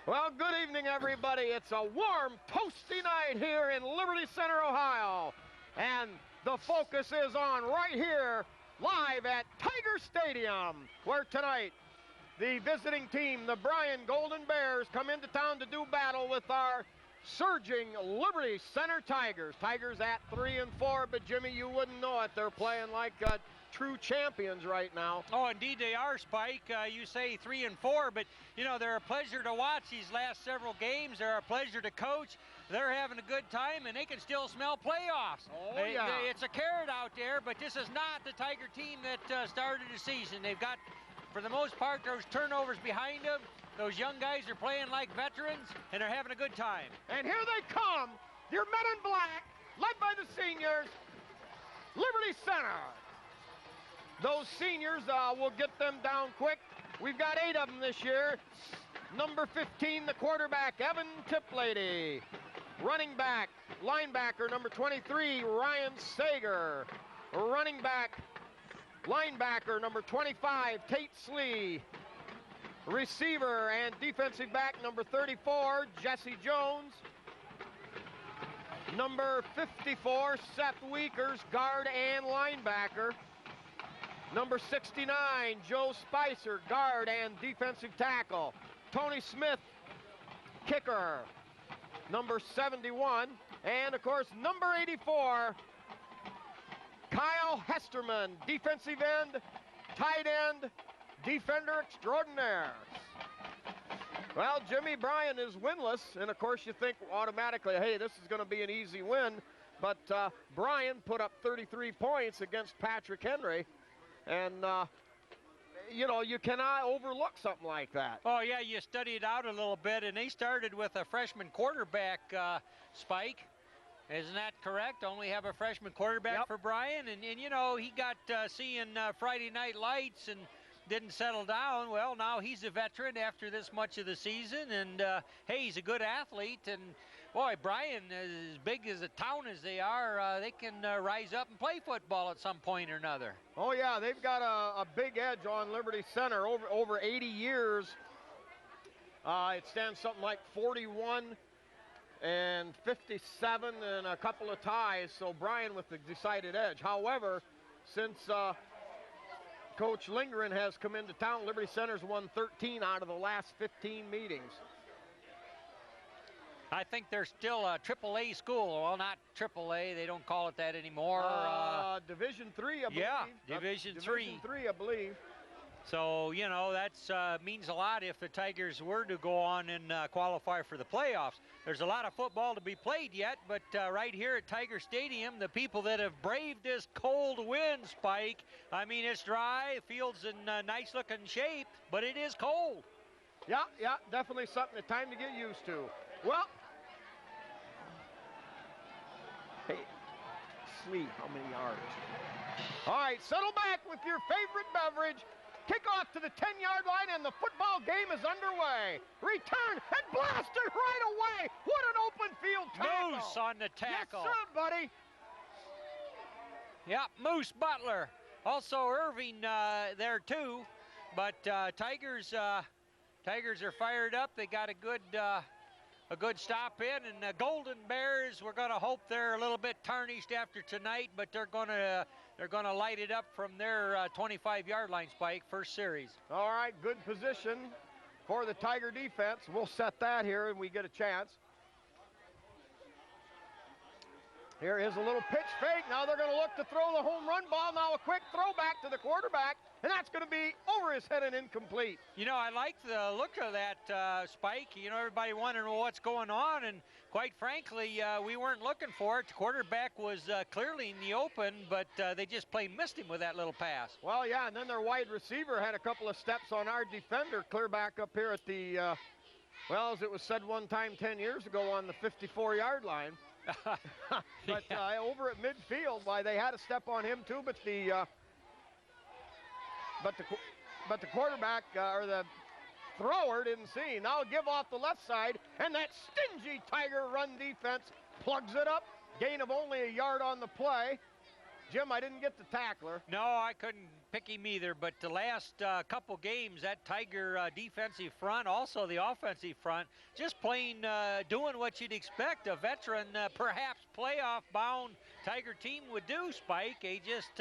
Well, good evening, everybody. It's a warm, toasty night here in Liberty Center, Ohio. And the focus is on right here, live at Tiger Stadium, where tonight the visiting team, the Bryan Golden Bears, come into town to do battle with our surging Liberty Center Tigers. Tigers at 3-4, but Jimmy, you wouldn't know it. They're playing like true champions right now. Oh, indeed they are, Spike. You say 3-4, but you know they're a pleasure to watch these last several games. They're a pleasure to coach. They're having a good time, and they can still smell playoffs. It's a carrot out there, but this is not the Tiger team that started the season. They've got, for the most part, those turnovers behind them. Those young guys are playing like veterans, and they're having a good time. And here they come, your men in black, led by the seniors, Liberty Center. Those seniors, we'll get them down quick. We've got 8 of them this year. Number 15, the quarterback, Evan Tiplady. Running back, linebacker, number 23, Ryan Sager. Running back, linebacker, number 25, Tate Slee. Receiver and defensive back, number 34, Jesse Jones. Number 54, Seth Weekers, guard and linebacker. Number 69, Joe Spicer, guard and defensive tackle. Tony Smith, kicker. Number 71, and of course, number 84, Kyle Hesterman, defensive end, tight end, defender extraordinaire. Well, Jimmy, Bryan is winless, and of course you think automatically, hey, this is going to be an easy win, but Bryan put up 33 points against Patrick Henry, and you know, you cannot overlook something like that. Oh yeah, you study it out a little bit, and they started with a freshman quarterback, Spike. Isn't that correct? Only have a freshman quarterback for Bryan, and you know, he got seeing Friday Night Lights and didn't settle down. Well, now he's a veteran after this much of the season, and hey, he's a good athlete, and boy, Bryan, as big as a town as they are, they can rise up and play football at some point or another. Oh yeah, they've got a big edge on Liberty Center. Over 80 years, it stands something like 41 and 57 and a couple of ties, so Bryan with the decided edge. However, since Coach Lindgren has come into town, Liberty Center's won 13 out of the last 15 meetings. I think they're still a AAA school. Well, not AAA. They don't call it that anymore. Division III, I believe. Yeah, Division III. Division III, I believe. So, you know, that means a lot if the Tigers were to go on and qualify for the playoffs. There's a lot of football to be played yet, but right here at Tiger Stadium, the people that have braved this cold wind, Spike, I mean, it's dry, the field's in nice-looking shape, but it is cold. Yeah, definitely something, time to get used to. Well, hey, Slee, how many yards? All right, settle back with your favorite beverage. Kickoff to the 10-yard line, and the football game is underway. Return and blasted right away. What an open field tackle. Moose on the tackle. Yes, sir, buddy. Yep, Moose Butler. Also Irving there too. But Tigers are fired up. They got a good stop in, and the Golden Bears, we're going to hope they're a little bit tarnished after tonight, but they're going to light it up from their 25-yard line, Spike, first series. All right, good position for the Tiger defense. We'll set that here and we get a chance. Here is a little pitch fake. Now they're going to look to throw the home run ball. Now a quick throwback to the quarterback, and that's going to be over his head and incomplete. You know, I like the look of that, Spike. You know, everybody wondering what's going on, and quite frankly, we weren't looking for it. The quarterback was clearly in the open, but they just plain missed him with that little pass. Well, yeah, and then their wide receiver had a couple of steps on our defender, clear back up here at the, well, as it was said one time 10 years ago, on the 54-yard line. But over at midfield, why they had a step on him too, but the quarterback or the thrower didn't see. Now give off the left side, and that stingy Tiger run defense plugs it up. Gain of only a yard on the play. Jim, I didn't get the tackler. No, I couldn't pick him either, but the last couple games, that Tiger defensive front, also the offensive front, just plain doing what you'd expect a veteran, perhaps playoff-bound Tiger team would do, Spike. They just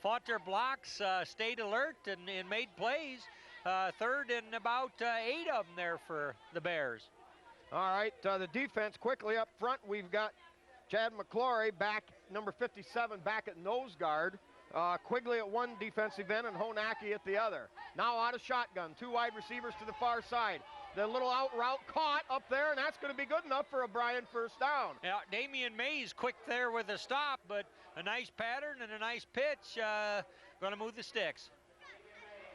fought their blocks, stayed alert, and made plays. Third and about 8 of them there for the Bears. All right, the defense quickly up front. We've got Chad McClory back, number 57, back at nose guard. Quigley at one defensive end and Honaki at the other. Now out of shotgun, 2 wide receivers to the far side. The little out route caught up there, and that's going to be good enough for a Bryan first down. Yeah, Damian Mays quick there with a stop, but a nice pattern and a nice pitch. Going to move the sticks.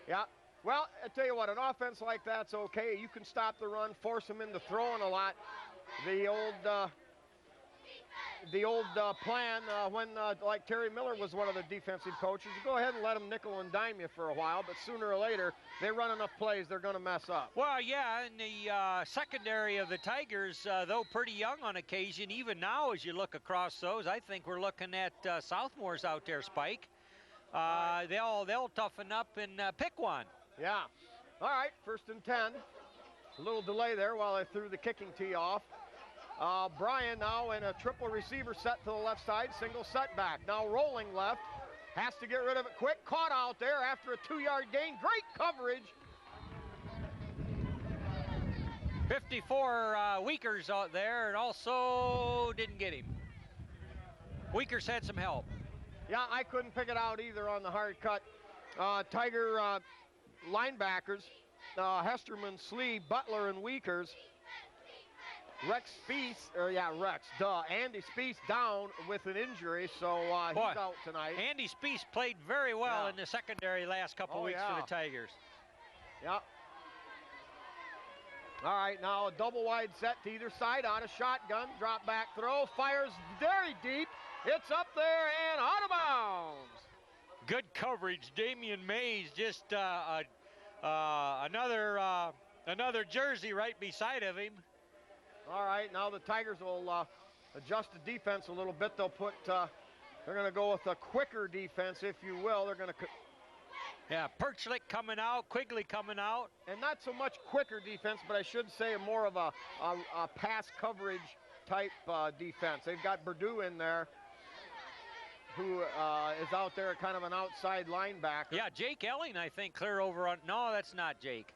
Yeah. Well, I tell you what, an offense like that's okay. You can stop the run, force them into throwing a lot. The old plan when like Terry Miller was one of the defensive coaches, you go ahead and let them nickel and dime you for a while, but sooner or later they run enough plays they're going to mess up. Well, yeah, and the secondary of the Tigers, though pretty young on occasion, even now as you look across those, I think we're looking at sophomores out there, Spike. They'll toughen up and pick one. Yeah. All right, 1st and 10. A little delay there while I threw the kicking tee off. Bryan now in a triple receiver set to the left side, single setback. Now rolling left, has to get rid of it quick. Caught out there after a 2-yard gain. Great coverage. 54 Weakers out there, and also didn't get him. Weakers had some help. Yeah, I couldn't pick it out either on the hard cut. Tiger linebackers, Hesterman, Slee, Butler, and Weakers. Andy Spieth down with an injury, so he's out tonight. Andy Spieth played very well in the secondary last couple weeks for the Tigers. Yeah. All right, now a double wide set to either side, out of shotgun, drop back throw, fires very deep. It's up there and out of bounds. Good coverage. Damian Mays just another jersey right beside of him. All right, now the Tigers will adjust the defense a little bit. They'll put, they're going to go with a quicker defense, if you will. They're going to. Yeah, Perchlik coming out, Quigley coming out. And not so much quicker defense, but I should say more of a pass coverage type defense. They've got Purdue in there, who is out there kind of an outside linebacker. Yeah, Jake Elling, I think, clear over on. No, that's not Jake.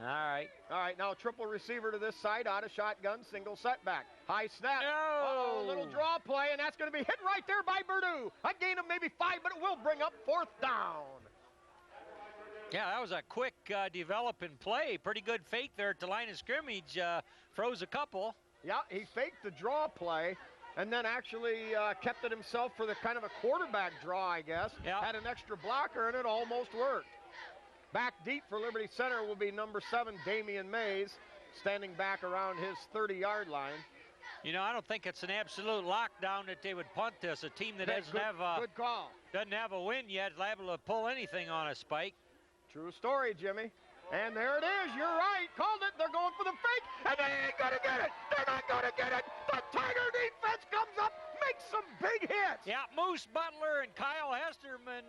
All right. All right, now triple receiver to this side, out of shotgun, single setback. High snap. No. Little draw play, and that's going to be hit right there by Purdue. A gain of maybe 5, but it will bring up 4th down. Yeah, that was a quick developing play. Pretty good fake there at the line of scrimmage. Froze a couple. Yeah, he faked the draw play and then actually kept it himself for the kind of a quarterback draw, I guess. Yep. Had an extra blocker, and it almost worked. Back deep for Liberty Center will be number 7, Damian Mays, standing back around his 30-yard line. You know, I don't think it's an absolute lockdown that they would punt this. A team that doesn't have a win yet, liable to pull anything on a Spike. True story, Jimmy. And there it is. You're right. Called it. They're going for the fake, and they ain't going to get it. They're not going to get it. The Tiger defense comes up, makes some big hits. Yeah, Moose Butler and Kyle Hesterman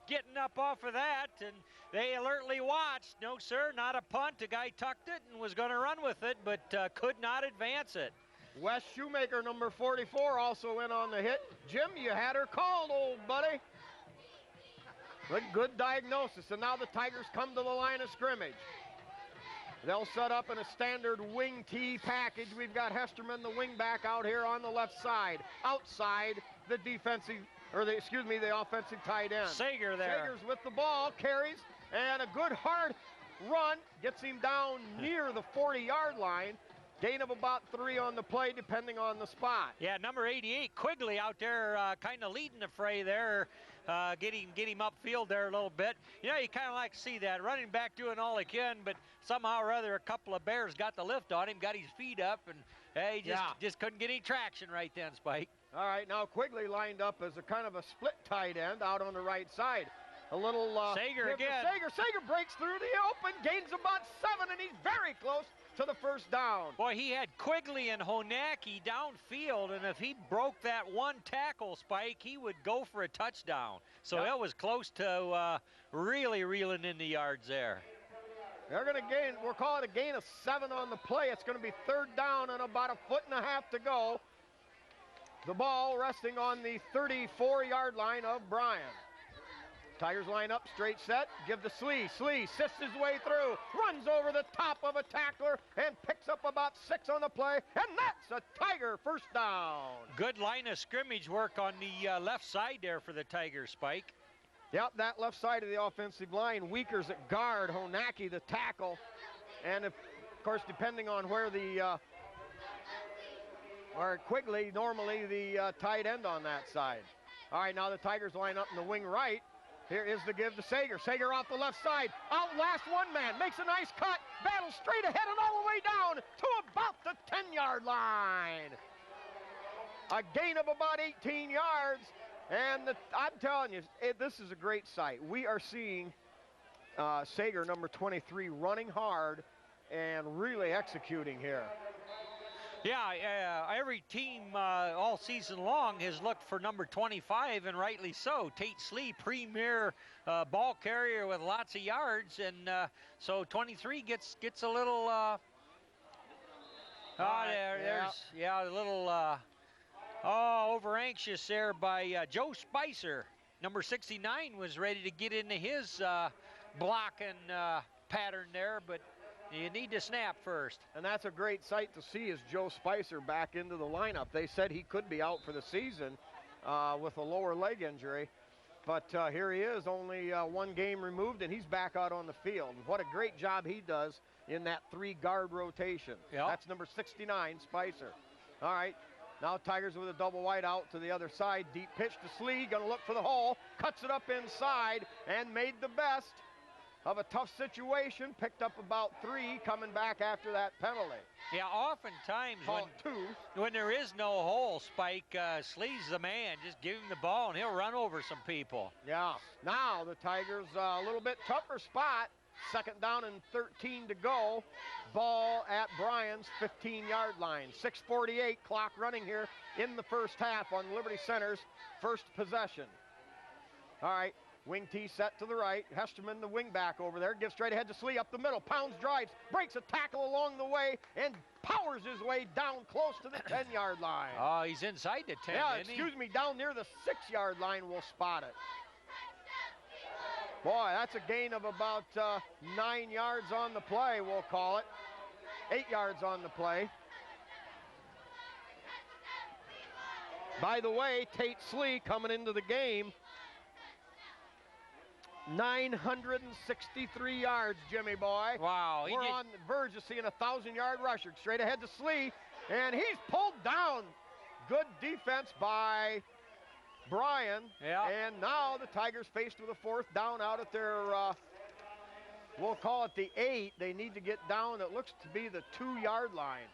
getting up off of that, and they alertly watched. No, sir, not a punt. The guy tucked it and was going to run with it, but could not advance it. Wes Shoemaker, number 44, also in on the hit. Jim, you had her called, old buddy. Good diagnosis, and now the Tigers come to the line of scrimmage. They'll set up in a standard wing tee package. We've got Hesterman, the wing back, out here on the left side. Outside the defensive, the offensive tight end. Sager there. Sager's with the ball, carries, and a good hard run gets him down near the 40-yard line. Gain of about 3 on the play, depending on the spot. Yeah, number 88, Quigley out there kind of leading the fray there. Get him upfield there a little bit. You know, you kind of like to see that. Running back doing all he can, but somehow or other a couple of Bears got the lift on him, got his feet up, and he just couldn't get any traction right then, Spike. All right, now Quigley lined up as a kind of a split tight end out on the right side. A little Sager again. Sager breaks through the open, gains about 7, and he's very close to the first down. Boy, he had Quigley and Honacki downfield, and if he broke that one tackle, Spike, he would go for a touchdown. So Yep. it was close to really reeling in the yards there. They're going to gain, we're calling it a gain of 7 on the play. It's going to be 3rd down and about 1.5 feet to go. The ball resting on the 34-yard line of Bryan. Tigers line up, straight set, give to Slee. Slee sifts his way through, runs over the top of a tackler, and picks up about 6 on the play, and that's a Tiger first down. Good line of scrimmage work on the left side there for the Tigers, Spike. Yep, that left side of the offensive line. Weakers at guard, Honacki the tackle, and of course, depending on where the or Quigley, normally the tight end on that side. All right, now the Tigers line up in the wing right. Here is the give to Sager. Sager off the left side, outlast one man, makes a nice cut, battles straight ahead and all the way down to about the 10-yard line. A gain of about 18 yards, and I'm telling you, this is a great sight. We are seeing Sager, number 23, running hard and really executing here. Yeah, every team all season long has looked for number 25, and rightly so. Tate Slee, premier ball carrier with lots of yards, and so 23 gets a little. A little over anxious there by Joe Spicer. Number 69 was ready to get into his blocking pattern there, but you need to snap first. And that's a great sight to see, is Joe Spicer back into the lineup. They said he could be out for the season with a lower leg injury. But here he is, only 1 game removed, and he's back out on the field. What a great job he does in that 3-guard rotation. Yep. That's number 69, Spicer. All right, now Tigers with a double wide out to the other side. Deep pitch to Slee, gonna look for the hole. Cuts it up inside and made the best of a tough situation, picked up about 3 coming back after that penalty. Yeah, oftentimes when there is no hole, Spike, Slee's the man. Just give him the ball and he'll run over some people. Yeah, now the Tigers a little bit tougher spot. 2nd down and 13 to go. Ball at Bryan's 15-yard line. 6:48 clock running here in the first half on Liberty Center's first possession. All right. Wing T set to the right. Hesterman, the wing back over there, gives straight ahead to Slee up the middle. Pounds, drives, breaks a tackle along the way, and powers his way down close to the 10-yard line. Oh, he's inside the 10, yeah, isn't he? excuse me, down near the 6-yard line, we'll spot it. Boy, that's a gain of about 9 yards on the play, we'll call it. 8 yards on the play. By the way, Tate Slee coming into the game, 963 yards, Jimmy boy. Wow. We're on the verge of seeing a 1,000-yard rusher. Straight ahead to Slee, and he's pulled down. Good defense by Bryan. Yeah. And now the Tigers faced with a 4th down out at their, we'll call it the 8. They need to get down, it looks to be the 2-yard line.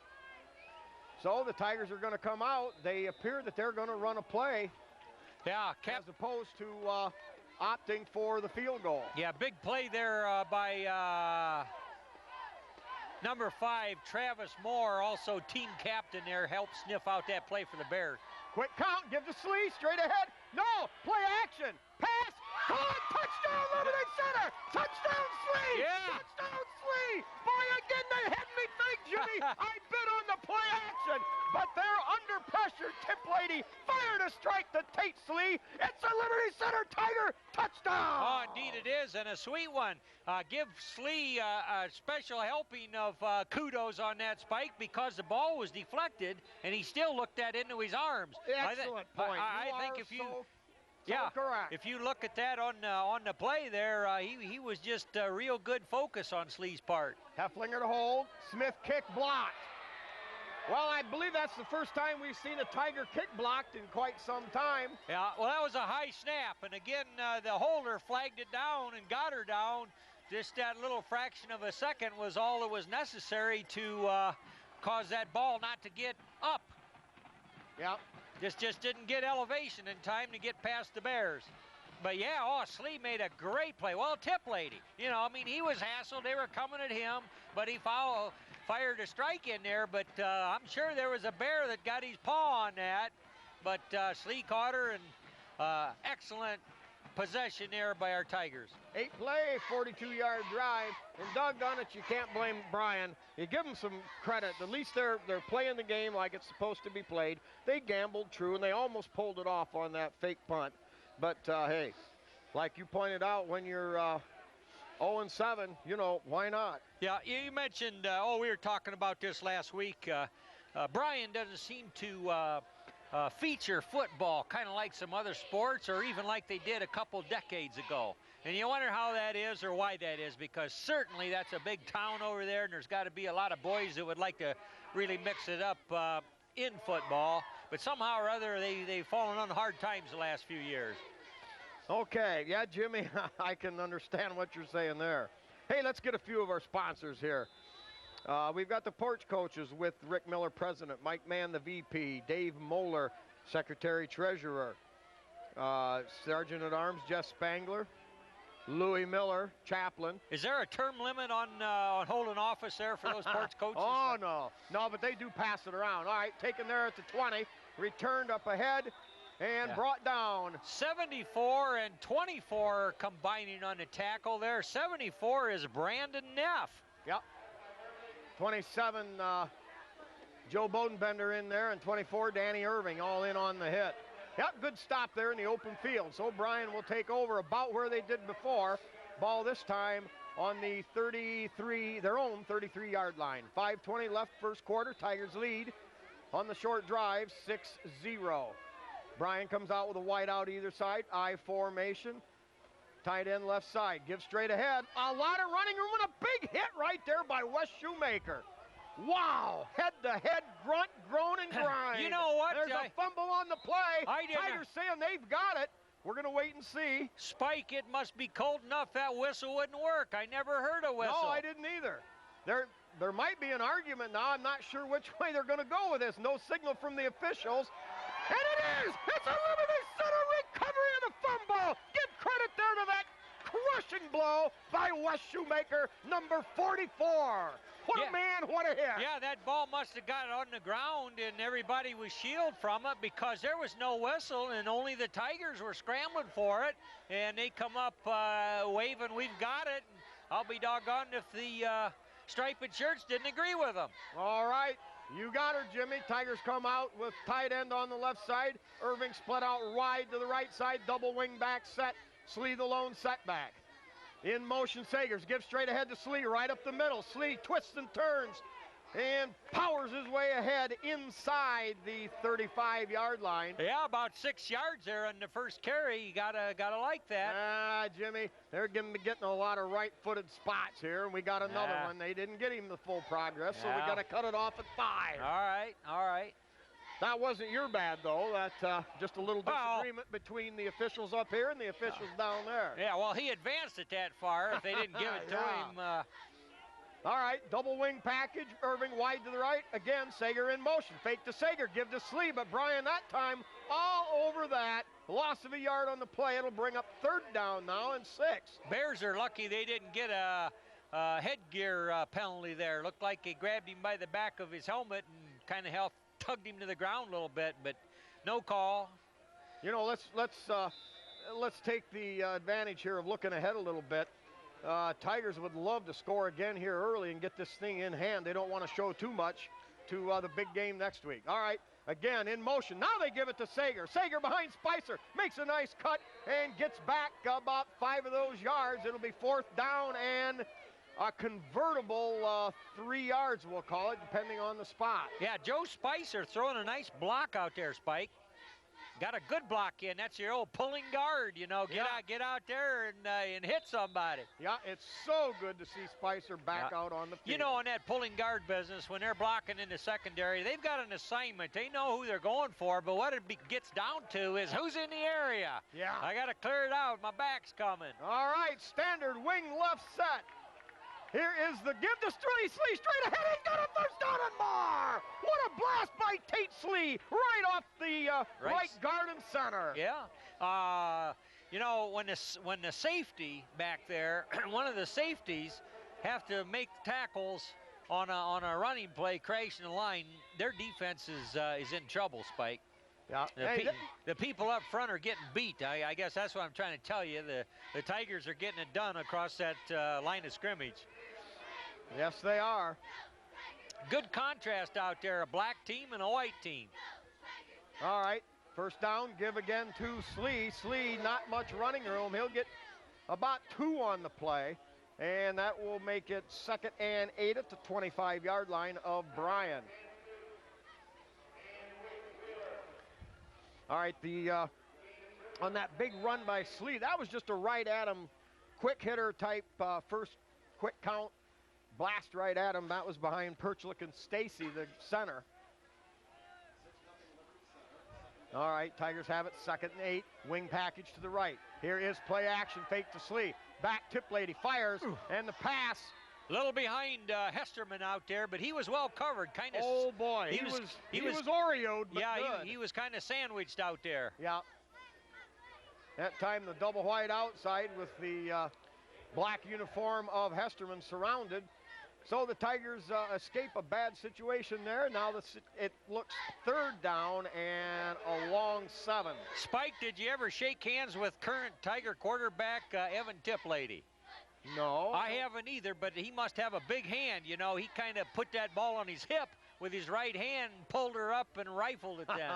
So the Tigers are going to come out. They appear that they're going to run a play. Yeah, as opposed to opting for the field goal. Yeah, big play there by number 5, Travis Moore, also team captain there, helped sniff out that play for the Bears. Quick count, give to Slee, straight ahead. No, play action, pass, caught, touchdown, Liberty Center, touchdown Slee, yeah. Touchdown Slee. Boy, again, they had me think, Jimmy, I bid on the play action, but they're under pressure. Tip Lady fired a strike to Tate Slee. It's a Liberty Center Tiger touchdown. Oh, indeed it is, and a sweet one. Give Slee a special helping of kudos on that, Spike, because the ball was deflected, and he still looked that into his arms. Excellent point. I think if you... correct. If you look at that on the play there, he was just a real good focus on Slee's part. Hefflinger to hold, Smith kick blocked. Well, I believe that's the first time we've seen a Tiger kick blocked in quite some time. Yeah, well, that was a high snap, and again, the holder flagged it down and got her down. Just that little fraction of a second was all that was necessary to cause that ball not to get up. Yep. Just didn't get elevation in time to get past the Bears. But yeah, Slee made a great play. Well, tip lady. You know, I mean, he was hassled. They were coming at him, but he fired a strike in there. But I'm sure there was a bear that got his paw on that. But Slee caught her, and excellent possession there by our Tigers. 8-play, 42-yard drive, and doggone it, you can't blame Bryan. You give them some credit. At least they're playing the game like it's supposed to be played. They gambled true, and they almost pulled it off on that fake punt. But, hey, like you pointed out, when you're 0-7, you know, why not? Yeah, you mentioned, we were talking about this last week. Bryan doesn't seem to feature football kind of like some other sports, or even like they did a couple decades ago. And you wonder how that is or why that is, because certainly that's a big town over there, and there's got to be a lot of boys that would like to really mix it up in football. But somehow or other, they've fallen on hard times the last few years. Okay, yeah, Jimmy, I can understand what you're saying there. Hey, let's get a few of our sponsors here. We've got the porch coaches with Rick Miller, president, Mike Mann, the VP, Dave Moeller, secretary treasurer, Sergeant at Arms Jeff Spangler, Louis Miller, chaplain. Is there a term limit on holding office there for those porch coaches? Oh, no, but they do pass it around. All right, taken there at the 20, returned up ahead, and brought down. 74 and 24 combining on the tackle there. 74 is Brandon Neff. Yep. 27, Joe Bodenbender in there, and 24, Danny Irving, all in on the hit. Yep, good stop there in the open field. So Bryan will take over about where they did before. Ball this time on the 33, their own 33-yard line. 5:20 left first quarter. Tigers lead on the short drive, 6-0. Bryan comes out with a wide out either side, I formation. Tight end left side, give straight ahead. A lot of running room and a big hit right there by Wes Shoemaker. Wow, head-to-head, grunt, groan, and grind. You know what? There's a fumble on the play. Tigers saying they've got it. We're going to wait and see. Spike, it must be cold enough that whistle wouldn't work. I never heard a whistle. No, I didn't either. There might be an argument now. I'm not sure which way they're going to go with this. No signal from the officials. And it is! It's a Liberty Center recovery of the fumble! Give credit there to that crushing blow by Wes Shoemaker, number 44. What a man, what a hit. Yeah, that ball must have got on the ground, and everybody was shielded from it because there was no whistle, and only the Tigers were scrambling for it. And they come up waving, we've got it. And I'll be doggone if the striped shirts didn't agree with them. All right. You got her, Jimmy. Tigers come out with tight end on the left side. Irving split out wide to the right side. Double wing back set. Slee the lone setback. In motion, Sagers gives straight ahead to Slee, right up the middle. Slee twists and turns and powers his way ahead inside the 35-yard line. Yeah, about 6 yards there on the first carry. You gotta like that. Jimmy, they're getting a lot of right-footed spots here, and we got another one. They didn't get him the full progress, so we got to cut it off at 5. All right. That wasn't your bad, though. That's just a little disagreement between the officials up here and the officials down there. Yeah, well, he advanced it that far. If they didn't give it to him. All right, double wing package. Irving wide to the right. Again, Sager in motion. Fake to Sager, give to Slee, but Bryan that time all over that. Loss of a yard on the play. It'll bring up third down now and 6. Bears are lucky they didn't get a headgear penalty there. Looked like they grabbed him by the back of his helmet and kind of tugged him to the ground a little bit, but no call. You know, let's take the advantage here of looking ahead a little bit. Tigers would love to score again here early and get this thing in hand. They don't want to show too much to the big game next week. All right, again in motion. Now they give it to Sager. Sager behind Spicer, makes a nice cut and gets back about 5 of those yards. It'll be fourth down and a convertible 3 yards, we'll call it, depending on the spot. Yeah, Joe Spicer throwing a nice block out there, Spike. Got a good block in. That's your old pulling guard, you know. Get out there and hit somebody. Yeah, it's so good to see Spicer back out on the field. You know, in that pulling guard business, when they're blocking in the secondary, they've got an assignment. They know who they're going for, but what it gets down to is who's in the area. Yeah. I got to clear it out. My back's coming. All right, standard wing left set. Here is the give to Slee. Slee straight ahead. He's got a first down and more. What a blast by Tate Slee right off the right guard and center. Yeah. you know, when the safety back there, one of the safeties have to make tackles on a running play, crashing the line, their defense is in trouble, Spike. Yeah. The people up front are getting beat. I guess that's what I'm trying to tell you. The Tigers are getting it done across that line of scrimmage. Yes, they are. Good contrast out there, a black team and a white team. All right, first down, give again to Slee. Slee, not much running room. He'll get about 2 on the play, and that will make it 2nd and 8 at the 25-yard line of Bryan. All right, on that big run by Slee, that was just a right at him, quick hitter type first quick count, blast right at him. That was behind Perchlik and Stacy, the center. All right, Tigers have it, 2nd and 8, wing package to the right. Here is play action, fake to Slee. Back tip lady, fires, and the pass. A little behind Hesterman out there, but he was well covered, kind of. Oh boy, he was Oreo'd, but yeah, good. he was kind of sandwiched out there. Yeah. That time the double white outside with the black uniform of Hesterman surrounded. So the Tigers escape a bad situation there. Now it looks 3rd down and a long 7. Spike, did you ever shake hands with current Tiger quarterback Evan Tiplady? No. I haven't either, but he must have a big hand. You know, he kind of put that ball on his hip with his right hand, pulled her up and rifled it then.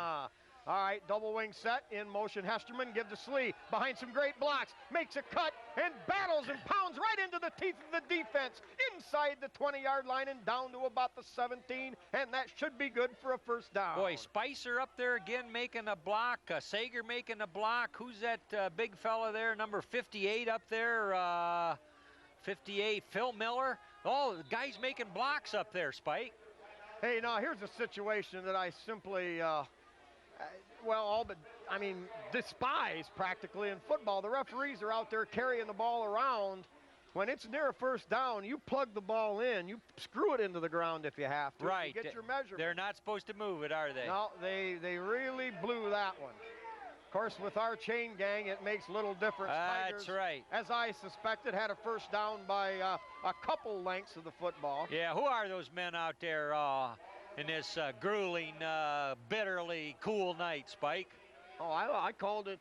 All right, double wing set, in motion Hesterman, give to Slee, behind some great blocks, makes a cut, and battles and pounds right into the teeth of the defense, inside the 20-yard line and down to about the 17, and that should be good for a first down. Boy, Spicer up there again making a block, Sager making a block. Who's that big fella there, number 58 up there, 58, Phil Miller. Oh, the guy's making blocks up there, Spike. Hey, now here's a situation that I simply... despise practically in football. The referees are out there carrying the ball around. When it's near a first down, you plug the ball in. You screw it into the ground if you have to. Right. You get your measurement. They're not supposed to move it, are they? No, they really blew that one. Of course, with our chain gang, it makes little difference. That's right. As I suspected, had a first down by a couple lengths of the football. Yeah, who are those men out there in this grueling, bitterly cool night, Spike? Oh, I called it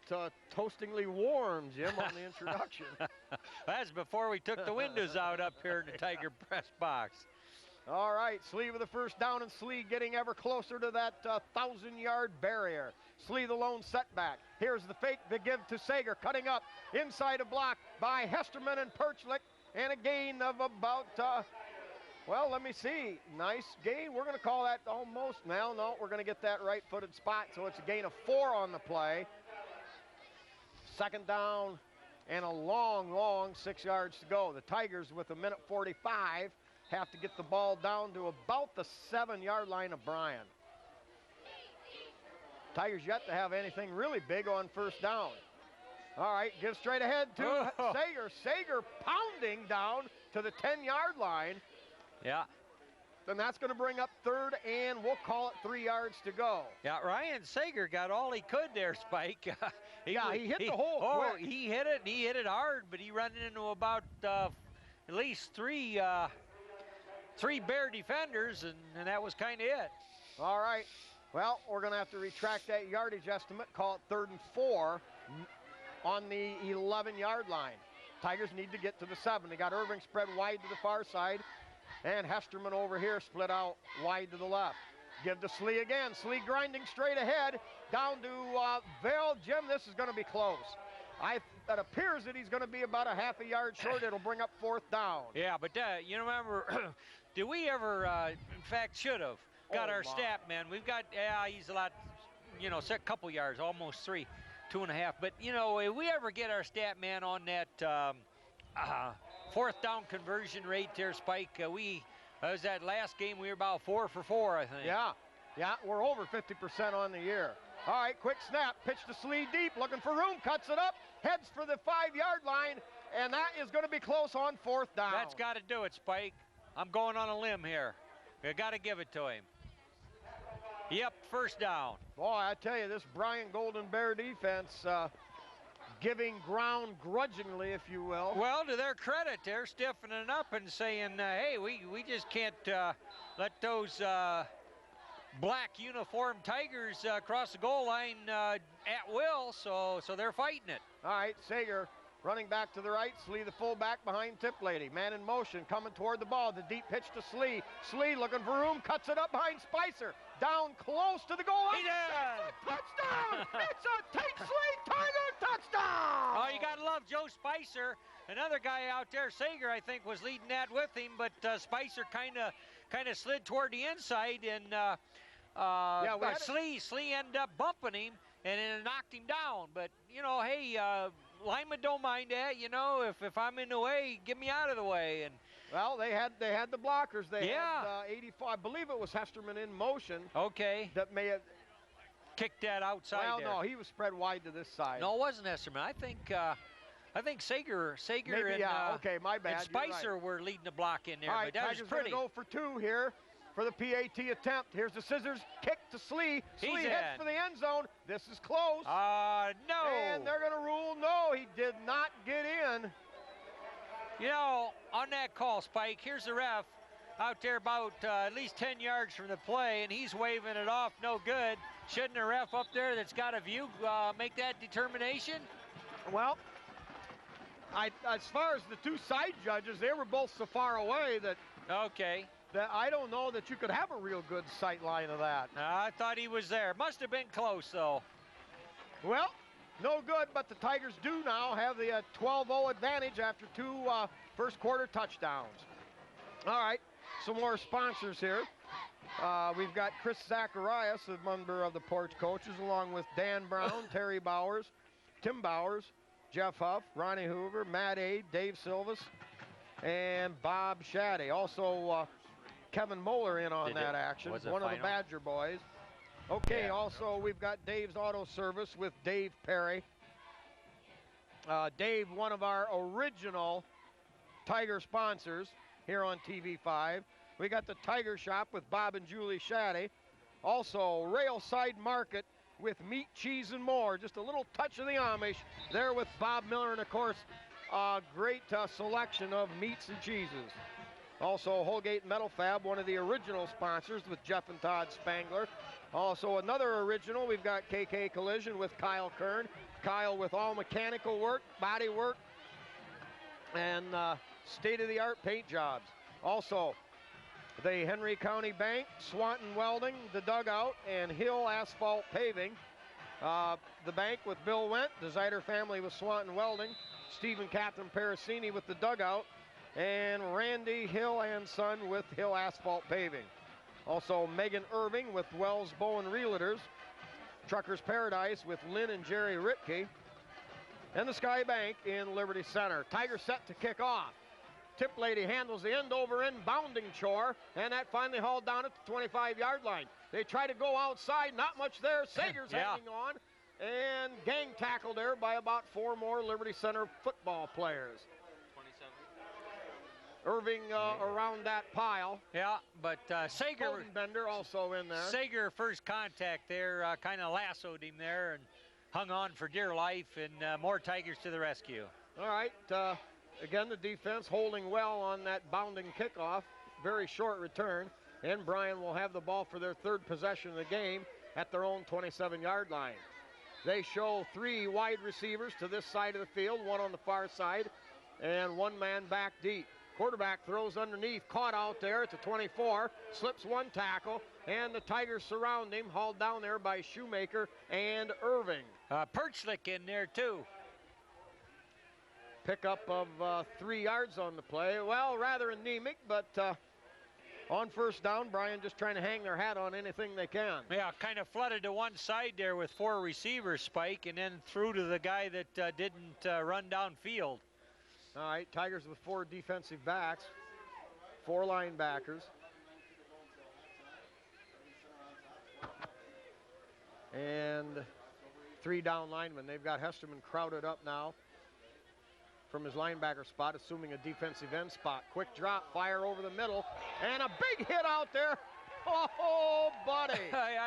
toastingly warm, Jim, on the introduction. That's before we took the windows out up here in the Tiger press box. All right, Slee with the first down, and Slee getting ever closer to that 1,000-yard barrier. Slee the lone setback. Here's the fake, the give to Sager, cutting up inside a block by Hesterman and Perchlik, and a gain of about, well, let me see. Nice gain. We're going to call that almost, well, no, we're going to get that right-footed spot, so it's a gain of 4 on the play. 2nd down and a long 6 yards to go. The Tigers, with 1:45, have to get the ball down to about the 7-yard line of Bryan. Tigers yet to have anything really big on first down. All right, give straight ahead to Sager. Sager pounding down to the 10-yard line. Yeah. Then that's going to bring up 3rd, and we'll call it 3 yards to go. Yeah, Ryan Sager got all he could there, Spike. He hit the hole quick. He hit it, and he hit it hard, but he ran into about at least three Bear defenders, and that was kind of it. All right. Well, we're going to have to retract that yardage estimate, call it 3rd and 4 on the 11-yard line. Tigers need to get to the 7. They got Irving spread wide to the far side, and Hesterman over here split out wide to the left. Give to Slee again. Slee grinding straight ahead down to Vail. Jim, this is going to be close. It appears that he's going to be about a half a yard short. It'll bring up 4th down. Yeah, but you remember, did we ever, in fact, should have got our stat man? We've got, he's a lot, a couple yards, almost 3, 2.5. But, if we ever get our stat man on that 4th down conversion rate there, Spike, was that last game, we were about 4 for 4, I think. Yeah, we're over 50% on the year. All right, quick snap, pitch to Slee deep, looking for room, cuts it up, heads for the 5-yard line, and that is going to be close on 4th down. That's got to do it, Spike. I'm going on a limb here. You got to give it to him. Yep, first down. Boy, I tell you, this Bryan Golden Bear defense giving ground grudgingly, if you will. Well, to their credit, they're stiffening up and saying, hey, we just can't let those black uniformed Tigers cross the goal line at will, so they're fighting it. All right, Sager running back to the right. Slee, the fullback, behind Tip Lady. Man in motion, coming toward the ball. The deep pitch to Slee. Slee looking for room, cuts it up behind Spicer. Down close to the goal line. It's a touchdown! It's a Tate Slee Tiger touchdown! Oh, you got to love Joe Spicer. Another guy out there, Sager, I think, was leading that with him, but Spicer kind of slid toward the inside, and Slee ended up bumping him, and it knocked him down. But, you know, hey, linemen don't mind that, you know. If I'm in the way, get me out of the way. And well, they had the blockers. They Yeah. had 84. I believe it was Hesterman in motion. Okay. That may have Kicked that outside Well, there. no, he was spread wide to this side. No, it wasn't Hesterman. I think Sager Maybe, and, yeah, okay, my bad. and You're right. Spicer were leading the block in there, All right, but that Tigers was pretty. gonna go for two here for the PAT attempt. Here's the scissors kick to Slee. Slee He's heads in. for the end zone. This is close. No. And they're gonna rule no. He did not get in. You know, on that call, Spike, here's the ref out there about at least 10 yards from the play, and he's waving it off, no good. Shouldn't a ref up there that's got a view make that determination? Well, as far as the two side judges, they were both so far away that Okay. I don't know that you could have a real good sight line of that. I thought he was there. Must have been close, though. Well, no good, but the Tigers do now have the 12-0 advantage after two first quarter touchdowns. All right, some more sponsors here. We've got Chris Zacharias, a member of the Porch Coaches, along with Dan Brown, Terry Bowers, Tim Bowers, Jeff Huff, Ronnie Hoover, Matt Aid, Dave Silvas, and Bob Shaddy. Also, Kevin Moeller in on that action, one of the Badger boys. Okay, also we've got Dave's Auto Service with Dave Perry. Dave, one of our original Tiger sponsors here on TV5. We got the Tiger Shop with Bob and Julie Shaddy. Also, Railside Market with meat, cheese, and more. Just a little touch of the Amish there with Bob Miller, and of course, a great selection of meats and cheeses. Also, Holgate Metal Fab, one of the original sponsors with Jeff and Todd Spangler. Also, another original, we've got KK Collision with Kyle Kern. Kyle with all mechanical work, body work, and state-of-the-art paint jobs. Also, the Henry County Bank, Swanton Welding, the Dugout, and Hill Asphalt Paving. The bank with Bill Wendt, the Zeider family with Swanton Welding, Stephen Catherine Parasini with the Dugout, and Randy Hill and Son with Hill Asphalt Paving. Also, Megan Irving with Wells Bowen Realtors, Truckers Paradise with Lynn and Jerry Ritke, and the Sky Bank in Liberty Center. Tigers set to kick off. Tip Lady handles the end-over-end bounding chore, and that finally hauled down at the 25-yard line. They try to go outside, not much there. Sager's hanging on, and gang tackled there by about four more Liberty Center football players. Irving around that pile. Yeah, but Sager. Bender also in there. Sager, first contact there, kind of lassoed him there and hung on for dear life, and more Tigers to the rescue. All right, again, the defense holding well on that bounding kickoff. Very short return, and Bryan will have the ball for their third possession of the game at their own 27-yard line. They show three wide receivers to this side of the field, one on the far side, and one man back deep. Quarterback throws underneath, caught out there at the 24, slips one tackle, and the Tigers surround him, hauled down there by Shoemaker and Irving. Perchlik in there too. Pickup of 3 yards on the play. Well, rather anemic, but on first down, Bryan just trying to hang their hat on anything they can. Yeah, kind of flooded to one side there with four receivers, Spike, and then threw to the guy that didn't run downfield. All right, Tigers with four defensive backs, four linebackers. And 3 down linemen. They've got Hesterman crowded up now from his linebacker spot, assuming a defensive end spot. Quick drop, fire over the middle, and a big hit out there Oh, buddy.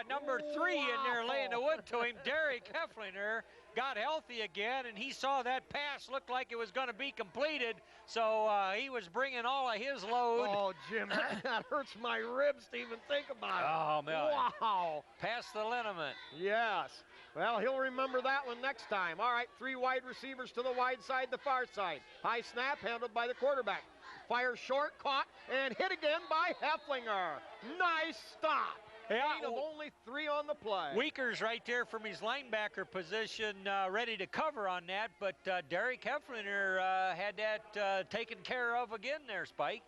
Number 3 in there laying the wood to him, Derek Hefflinger, got healthy again, and he saw that pass looked like it was going to be completed, so he was bringing all of his load. Oh, Jim, that hurts my ribs to even think about it. Oh, man. Wow. Past the liniment. Yes. Well, he'll remember that one next time. All right, 3 wide receivers to the wide side, the far side. High snap handled by the quarterback. Fires short, caught, and hit again by Hefflinger. Nice stop. Yeah, Gain of only 3 on the play. Weakers right there from his linebacker position, ready to cover on that, but Derek Hefflinger had that taken care of again there, Spike.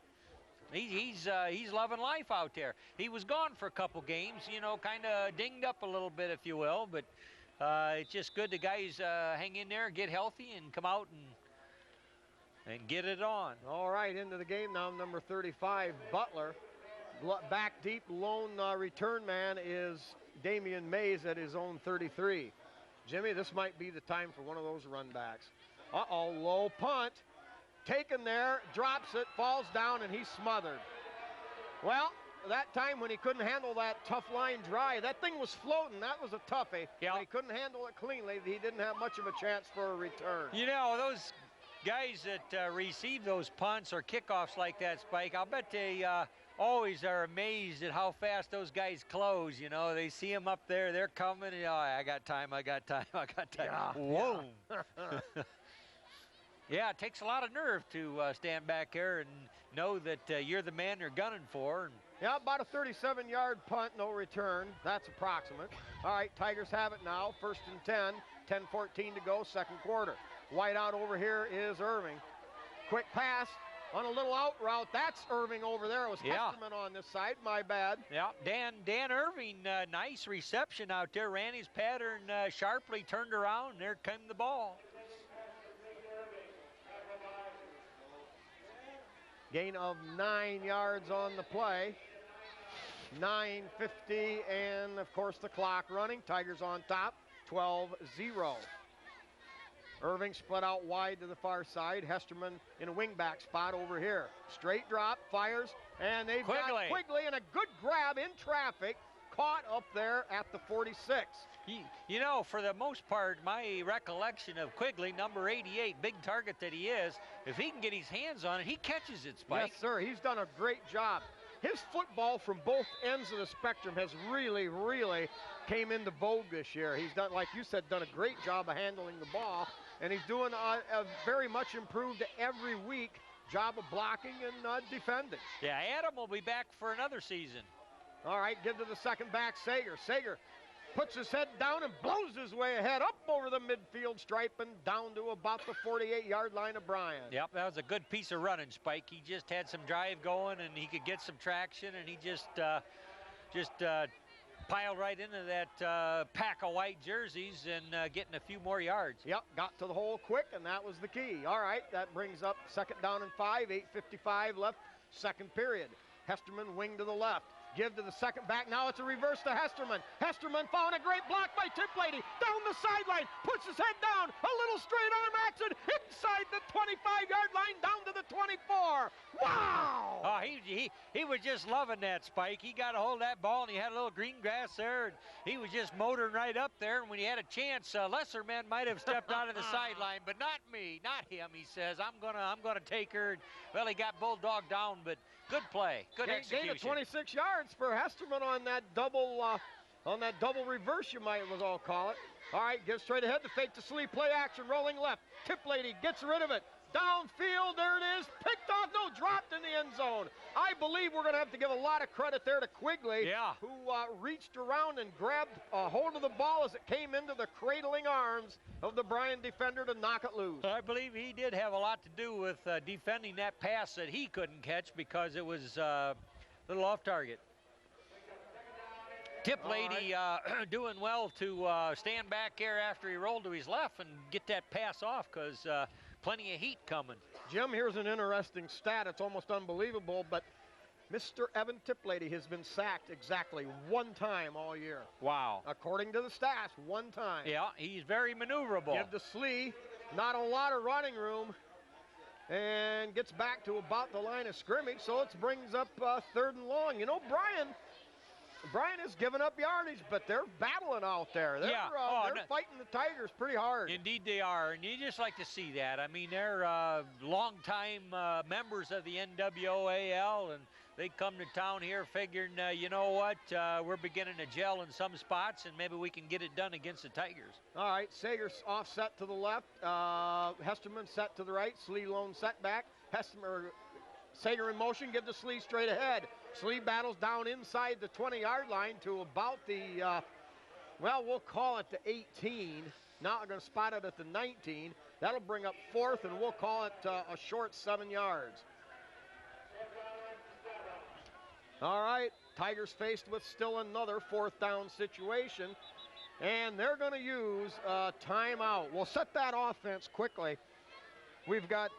He's loving life out there. He was gone for a couple games, you know, kind of dinged up a little bit, if you will, but it's just good the guys hang in there, get healthy, and come out and get it on. All right, into the game now, number 35, Butler. Back deep, lone return man is Damian Mays at his own 33. Jimmy, this might be the time for one of those run backs. Uh-oh, low punt. Taken there, drops it, falls down, and he's smothered. Well, that time when he couldn't handle that tough line drive, that thing was floating. That was a toughie. Yeah. But he couldn't handle it cleanly. He didn't have much of a chance for a return. You know, those guys that receive those punts or kickoffs like that, Spike, I'll bet they always are amazed at how fast those guys close. You know, they see them up there, they're coming, and, oh, I got time, I got time, I got time. Yeah. Whoa. Yeah. Yeah, it takes a lot of nerve to stand back there and know that you're the man they're gunning for. And yeah, about a 37-yard punt, no return. That's approximate. All right, Tigers have it now. 1st and 10, 10-14 to go, second quarter. Wide out over here is Irving. Quick pass on a little out route. That's Irving over there. It was Hesterman on this side. My bad. Yeah, Dan Irving, nice reception out there. Ran his pattern sharply, turned around, and there came the ball. Gain of 9 yards on the play. 9:50, and of course the clock running. Tigers on top, 12-0. Irving split out wide to the far side. Hesterman in a wingback spot over here. Straight drop, fires, and they've got Quigley, and a good grab in traffic. Caught up there at the 46. You know, for the most part, my recollection of Quigley, number 88, big target that he is, if he can get his hands on it, he catches it, Spike. Yes, sir. He's done a great job. His football from both ends of the spectrum has really, really came into vogue this year. He's done, like you said, done a great job of handling the ball, and he's doing a very much improved every week job of blocking and defending. Yeah, Adam will be back for another season. All right, give to the second back, Sager. Sager puts his head down and blows his way ahead up over the midfield stripe and down to about the 48-yard line of Bryan. Yep, that was a good piece of running, Spike. He just had some drive going, and he could get some traction, and he just piled right into that pack of white jerseys and getting a few more yards. Yep, got to the hole quick, and that was the key. All right, that brings up 2nd down and 5, 8:55 left, second period. Hesterman wing to the left. Give to the second back. Now it's a reverse to Hesterman. Hesterman found a great block by Tiplady. Down the sideline. Puts his head down. A little straight arm action. Inside the 25-yard line. Down to the 24. Wow! Oh, he was just loving that, Spike. He got a hold of that ball, and he had a little green grass there. And he was just motoring right up there. And when he had a chance, lesser men might have stepped out of the sideline, but not me, not him. He says, I'm gonna take her. Well, he got Bulldog down, but good play, good execution. Gain of 26 yards for Hesterman on that double reverse, you might as well call it. All right, gives straight ahead to fake to sleep, play action, rolling left. Tiplady gets rid of it. Downfield, there it is, picked off, no, dropped in the end zone. I believe we're going to have to give a lot of credit there to Quigley, who reached around and grabbed a hold of the ball as it came into the cradling arms of the Bryan defender to knock it loose. I believe he did have a lot to do with defending that pass that he couldn't catch because it was a little off target. Tiplady doing well to stand back there after he rolled to his left and get that pass off because plenty of heat coming. Jim, here's an interesting stat. It's almost unbelievable, but Mr. Evan Tiplady has been sacked exactly one time all year. Wow. According to the stats, one time. Yeah, he's very maneuverable. Give to Slee, not a lot of running room, and gets back to about the line of scrimmage, so it brings up 3rd and long. You know, Bryan Bryan has given up yardage, but they're battling out there. They're, they're fighting the Tigers pretty hard. Indeed they are, and you just like to see that. I mean, they're longtime members of the NWAL, and they come to town here figuring, you know what, we're beginning to gel in some spots, and maybe we can get it done against the Tigers. All right, Sager's offset to the left. Hesterman set to the right. Slee lone setback. Sager in motion, give the Slee straight ahead. Slee battles down inside the 20-yard line to about the, well, we'll call it the 18. Now we're going to spot it at the 19. That'll bring up 4th, and we'll call it a short 7 yards. All right, Tigers faced with still another 4th down situation, and they're going to use a timeout. We'll set that offense quickly. We've got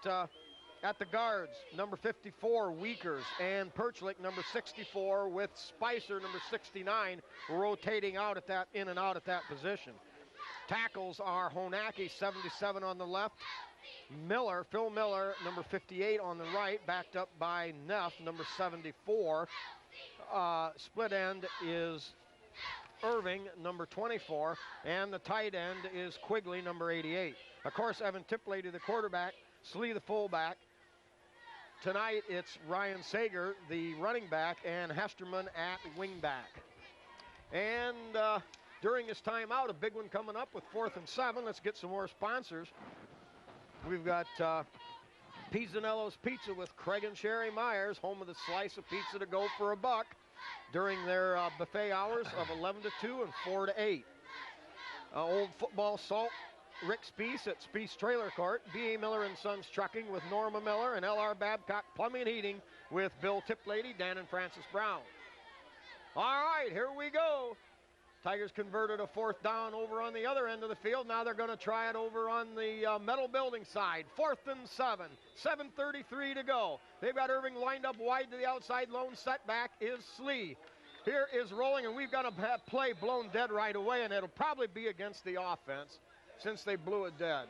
at the guards, number 54, Weekers, and Perchlik, number 64, with Spicer, number 69, rotating out at that, in and out at that position. Tackles are Honaki, 77 on the left. Miller, Phil Miller, number 58 on the right, backed up by Neff, number 74. Split end is Irving, number 24, and the tight end is Quigley, number 88. Of course, Evan Tiplady, the quarterback, Slee, the fullback. Tonight, it's Ryan Sager, the running back, and Hesterman at wingback. And during this timeout, a big one coming up with 4th and 7. Let's get some more sponsors. We've got Pizzanello's Pizza with Craig and Sherry Myers, home of the slice of pizza to go for $1 during their buffet hours of 11 to 2 and 4 to 8. Old Football Salt, Rick Speece at Speece Trailer Court, B.A. Miller & Sons Trucking with Norma Miller, and L.R. Babcock Plumbing and Heating with Bill Tiplady, Dan and Francis Brown. All right, here we go. Tigers converted a 4th down over on the other end of the field. Now they're going to try it over on the metal building side. 4th and 7, 7:33 to go. They've got Irving lined up wide to the outside. Lone setback is Slee. Here is rolling, and we've got a play blown dead right away, and it'll probably be against the offense, since they blew it dead.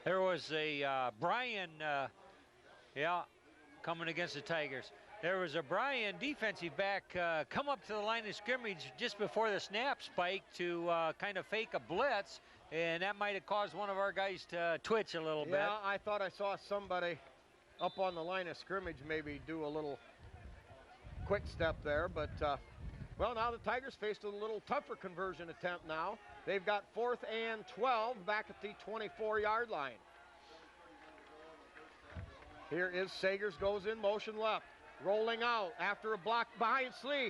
There was a Bryan, coming against the Tigers. There was a Bryan defensive back come up to the line of scrimmage just before the snap, Spike, to kind of fake a blitz, and that might have caused one of our guys to twitch a little bit. Yeah, I thought I saw somebody up on the line of scrimmage maybe do a little quick step there, but well, now the Tigers faced a little tougher conversion attempt now. They've got 4th and 12 back at the 24-yard line. Here is Sagers, goes in motion left. Rolling out after a block behind Slee.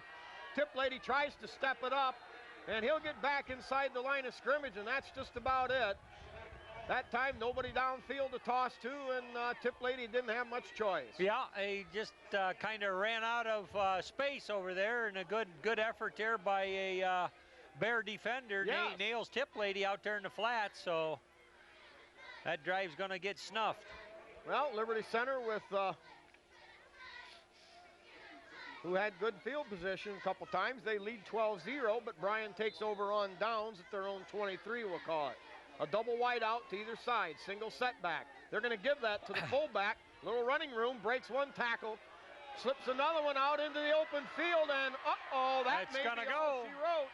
Tiplady tries to step it up, and he'll get back inside the line of scrimmage, and that's just about it. That time, nobody downfield to toss to, and Tiplady didn't have much choice. Yeah, he just kind of ran out of space over there, and a good effort there by a Bear defender. Yes. Nails Tiplady out there in the flat, so that drive's going to get snuffed. Well, Liberty Center with who had good field position a couple times. They lead 12-0, but Bryan takes over on downs at their own 23, we'll call it. A double wide out to either side, single setback. They're going to give that to the fullback. Little running room, breaks one tackle, slips another one out into the open field, and that's may gonna be go. all she wrote.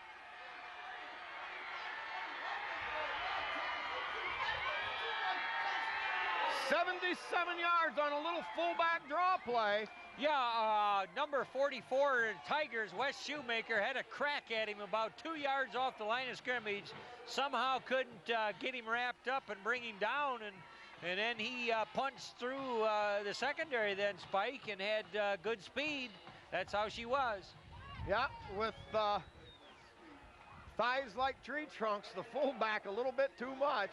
"77 yards on a little fullback draw play." Yeah, number 44 Tigers, Wes Shoemaker, had a crack at him about 2 yards off the line of scrimmage. Somehow couldn't get him wrapped up and bring him down, and then he punched through the secondary then, Spike, and had good speed. That's how she was. Yeah, with thighs like tree trunks, the fullback a little bit too much.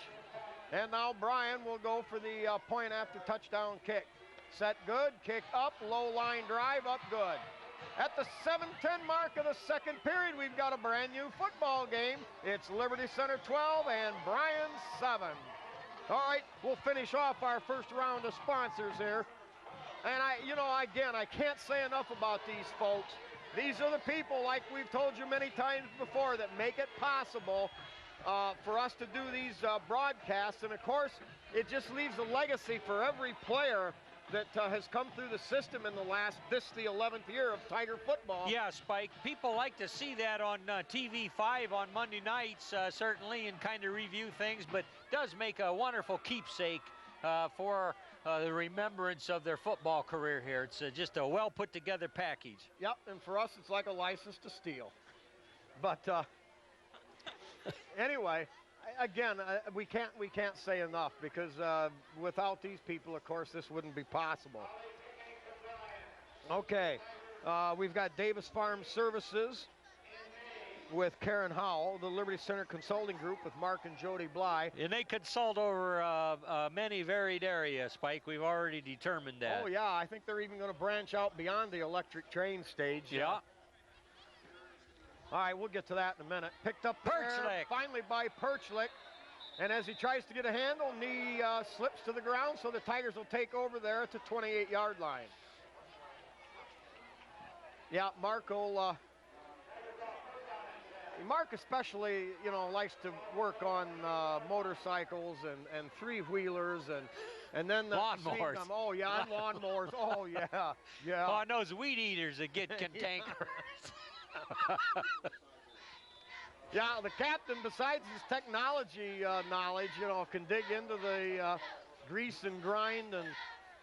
And now Bryan will go for the point after touchdown kick. Set good, kick up, low line drive, up good. At the 7:10 mark of the second period, we've got a brand new football game. It's Liberty Center 12 and Bryan 7. All right, we'll finish off our first round of sponsors here. And I can't say enough about these folks. These are the people, like we've told you many times before, that make it possible for us to do these broadcasts. And of course, it just leaves a legacy for every player that has come through the system in the 11th year of Tiger football. Yeah, Spike. People like to see that on TV5 on Monday nights, certainly, and kind of review things, but does make a wonderful keepsake for the remembrance of their football career here. It's just a well put together package. Yep, and for us, it's like a license to steal. But anyway, again, we can't say enough, because without these people, of course, this wouldn't be possible. Okay, we've got Davis Farm Services with Karen Howell, the Liberty Center Consulting Group with Mark and Jody Bly. And they consult over many varied areas, Spike. We've already determined that. Oh, yeah, I think they're even going to branch out beyond the electric train stage. Yeah. All right, we'll get to that in a minute. Picked up there, finally by Perchlick. And as he tries to get a handle, knee slips to the ground, so the Tigers will take over there at the 28-yard line. Yeah, Mark especially, you know, likes to work on motorcycles and three-wheelers and then the lawnmowers. Oh, yeah, and lawnmowers. Oh, yeah, yeah. Oh, and those weed eaters that get cantankerous. Yeah, the captain, besides his technology knowledge, you know, can dig into the grease and grind. And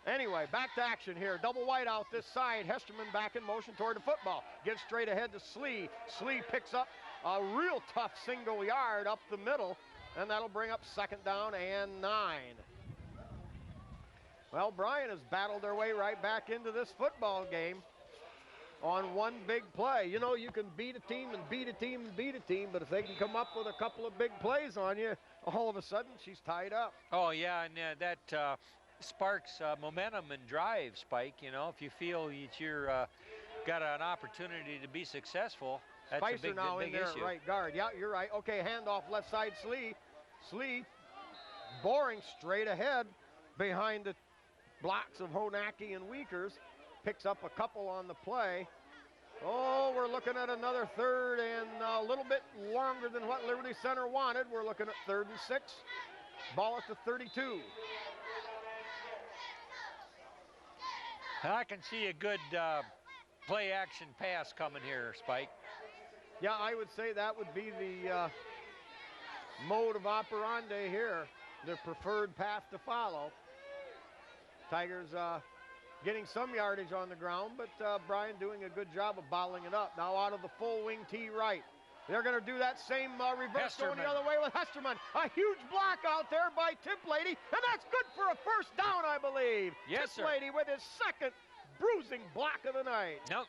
anyway, back to action here. Double wide out this side. Hesterman back in motion toward the football. Gives straight ahead to Slee. Slee picks up a real tough single yard up the middle, and that'll bring up 2nd down and 9. Well, Bryan has battled their way right back into this football game on one big play. You know, you can beat a team and beat a team and beat a team, but if they can come up with a couple of big plays on you, all of a sudden she's tied up. Oh, yeah, and that sparks momentum and drive, Spike. You know, if you feel that you're got an opportunity to be successful, that's Spicer a big, now big in there issue. At right guard. Yeah, you're right. Okay, handoff left side, Slee. Slee boring straight ahead behind the blocks of Honacki and Weekers. Picks up a couple on the play. Oh, we're looking at another 3rd and a little bit longer than what Liberty Center wanted. We're looking at 3rd and 6. Ball at the 32. I can see a good play action pass coming here, Spike. Yeah, I would say that would be the mode of operandi here, the preferred path to follow. Tigers getting some yardage on the ground, but Bryan doing a good job of bottling it up. Now out of the full wing T right. They're going to do that same reverse going the other way with Hesterman. A huge block out there by Tiplady, and that's good for a 1st down, I believe. Yes, Tiplady with his 2nd bruising block of the night. No,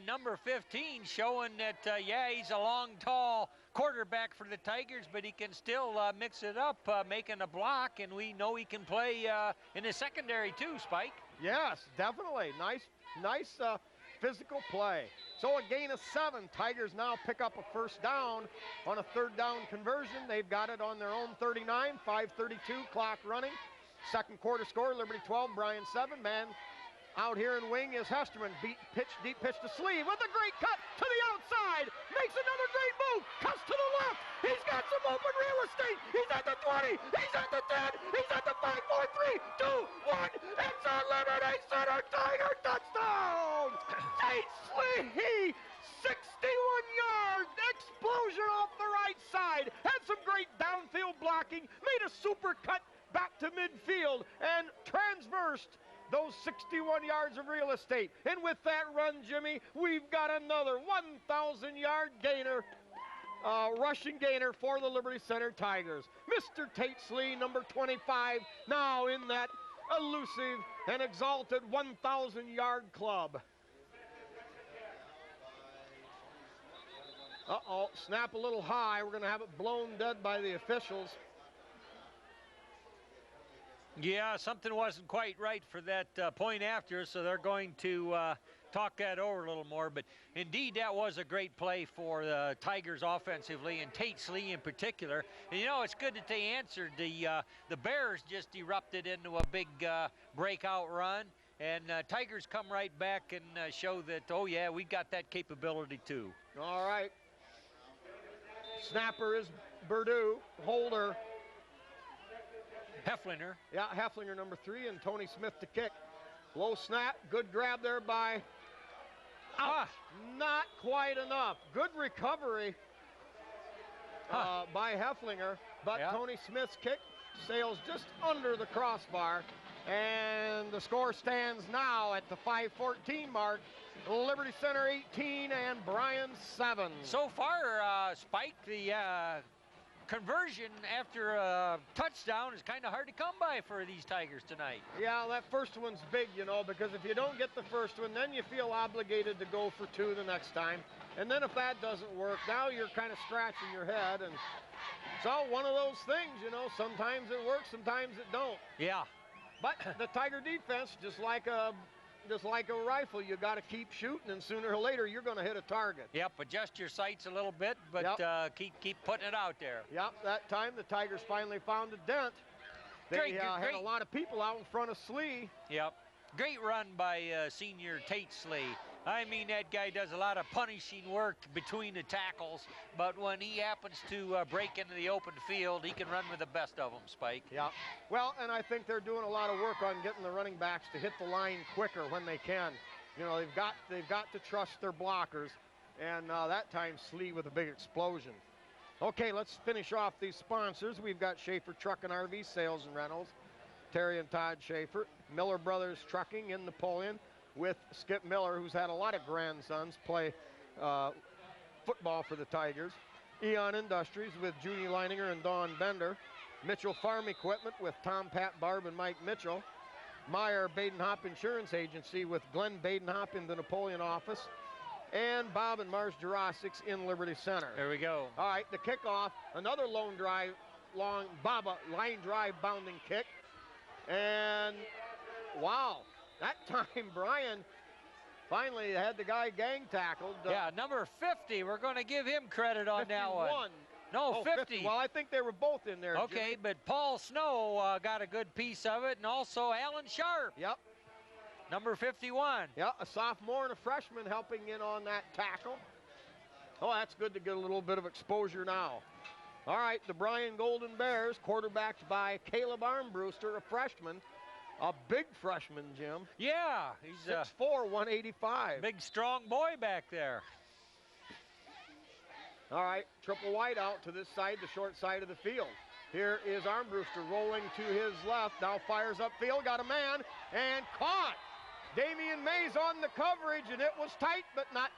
number 15 showing that, yeah, he's a long, tall quarterback for the Tigers, but he can still mix it up, making a block, and we know he can play in the secondary too, Spike. Yes, definitely. Nice physical play. So a gain of 7. Tigers now pick up a 1st down on a 3rd down conversion. They've got it on their own 39, 5:32 clock running. 2nd quarter score, Liberty 12, Bryan 7. Man out here in wing is Hesterman. Deep pitch to Slee with a great cut to the outside. Makes another great move. Cuts to the left. He's got some open real estate. He's at the 20. He's at the 10. He's at the 5, 4, 3, 2, 1. It's a Liberty Center Tiger touchdown. Tate Slee, 61 yards. Explosion off the right side. Had some great downfield blocking. Made a super cut back to midfield and transversed those 61 yards of real estate. And with that run, Jimmy, we've got another 1,000-yard gainer, rushing gainer for the Liberty Center Tigers. Mr. Tate Slee, number 25, now in that elusive and exalted 1,000-yard club. Uh-oh, snap a little high. We're going to have it blown dead by the officials. Yeah, something wasn't quite right for that point after, so they're going to talk that over a little more. But indeed, that was a great play for the Tigers offensively, and Tate Slee in particular. And you know, it's good that they answered. The Bears just erupted into a big breakout run, and Tigers come right back and show that, oh yeah, we got that capability too. All right. Snapper is Purdue. Holder, Hefflinger. Yeah, Hefflinger number 3, and Tony Smith to kick. Low snap, good grab there by, not quite enough. Good recovery by Hefflinger, but Tony Smith's kick sails just under the crossbar, and the score stands now at the 5:14 mark. Liberty Center 18 and Bryan 7. So far, Spike, the conversion after a touchdown is kind of hard to come by for these Tigers tonight. Yeah, that first one's big, you know, because if you don't get the first one, then you feel obligated to go for 2 the next time. And then if that doesn't work, now you're kind of scratching your head. And so one of those things, you know, sometimes it works, sometimes it don't. Yeah. But the Tiger defense, just like a rifle, you got to keep shooting, and sooner or later you're going to hit a target. Yep, adjust your sights a little bit, but keep putting it out there. Yep, that time the Tigers finally found a dent. They had a lot of people out in front of Slee. Yep, great run by senior Tate Slee. I mean, that guy does a lot of punishing work between the tackles, but when he happens to break into the open field, he can run with the best of them, Spike. Yeah. Well, and I think they're doing a lot of work on getting the running backs to hit the line quicker when they can. You know, they've got to trust their blockers, and that time Slee with a big explosion. Okay, let's finish off these sponsors. We've got Schaefer Truck and RV Sales and Rentals, Terry and Todd Schaefer, Miller Brothers Trucking in Napoleon, with Skip Miller, who's had a lot of grandsons play football for the Tigers. Eon Industries with Junie Leininger and Don Bender. Mitchell Farm Equipment with Tom, Pat, Barb, and Mike Mitchell. Meyer Badenhop Insurance Agency with Glenn Badenhop in the Napoleon office. And Bob and Mars Jurassics in Liberty Center. There we go. All right, the kickoff, another line drive bounding kick. And wow. That time, Bryan finally had the guy gang tackled. Yeah, number 50. We're going to give him credit on 51. that one. No, 50. Well, I think they were both in there. Okay, Jimmy. but Paul Snow got a good piece of it, and also Alan Sharp. Yep. Number 51. Yeah, a sophomore and a freshman helping in on that tackle. Oh, that's good to get a little bit of exposure now. All right, the Bryan Golden Bears, quarterbacked by Caleb Armbruster, a freshman. A big freshman, Jim. Yeah, he's 6'4", 185. Big, strong boy back there. All right, triple wide out to this side, the short side of the field. Here is Armbruster rolling to his left. Now fires upfield, got a man, and caught. Damian Mays on the coverage, and it was tight, but not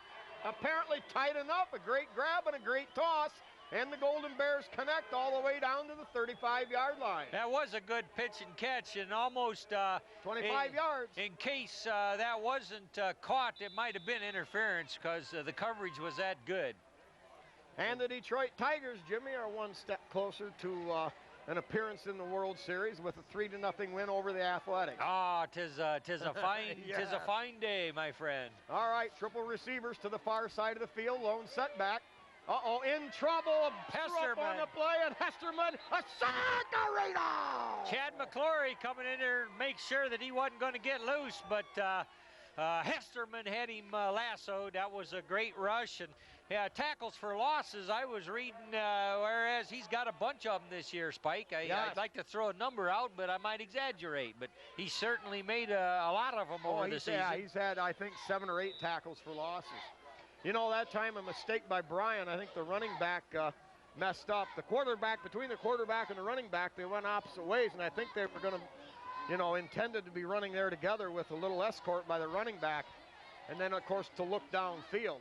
apparently tight enough. A great grab and a great toss. And the Golden Bears connect all the way down to the 35-yard line. That was a good pitch and catch, and almost 25 yards. In case that wasn't caught, it might have been interference because the coverage was that good. And the Detroit Tigers, Jimmy, are one step closer to an appearance in the World Series with a 3-0 win over the Athletics. Ah, tis a fine, tis a fine day, my friend. All right, triple receivers to the far side of the field, lone setback. Uh-oh, in trouble. Hesterman on the play, and Hesterman, a sack, Chad McClory coming in there to make sure that he wasn't going to get loose, but Hesterman had him lassoed. That was a great rush, and tackles for losses. I was reading, whereas he's got a bunch of them this year, Spike. I'd like to throw a number out, but I might exaggerate. But he certainly made a lot of them over the season. Yeah, he's had, I think, 7 or 8 tackles for losses. You know, that time a mistake by Bryan. I think the running back messed up. The quarterback, between the quarterback and the running back, they went opposite ways, and I think they were going to, you know, intended to be running there together with a little escort by the running back, and then, of course, to look downfield.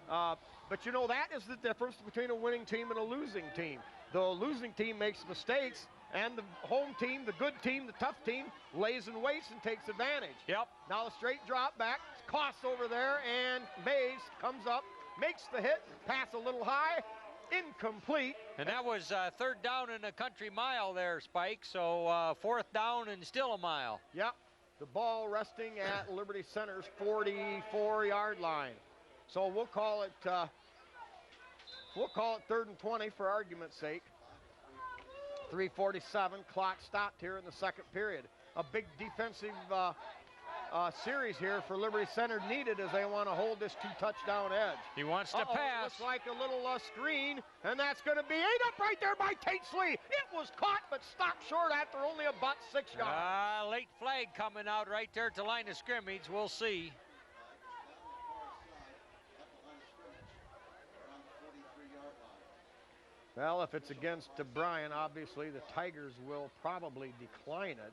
But, you know, that is the difference between a winning team and a losing team. The losing team makes mistakes, and the home team, the good team, the tough team, lays in waits and takes advantage. Yep. Now the straight drop back, Koss over there, and Mays comes up, makes the hit, pass a little high, incomplete. And that was 3rd down and a country mile there, Spike, so 4th down and still a mile. Yep. The ball resting at Liberty Center's 44-yard line. So we'll call it 3rd and 20 for argument's sake. 3:47, clock stopped here in the second period. A big defensive series here for Liberty Center needed as they want to hold this 2-touchdown edge. He wants to pass. Looks like a little screen, and that's going to be ate up right there by Tate Slee. It was caught, but stopped short after only about 6 yards. Late flag coming out right there to line of scrimmage. We'll see. Well, if it's against Bryan, obviously the Tigers will probably decline it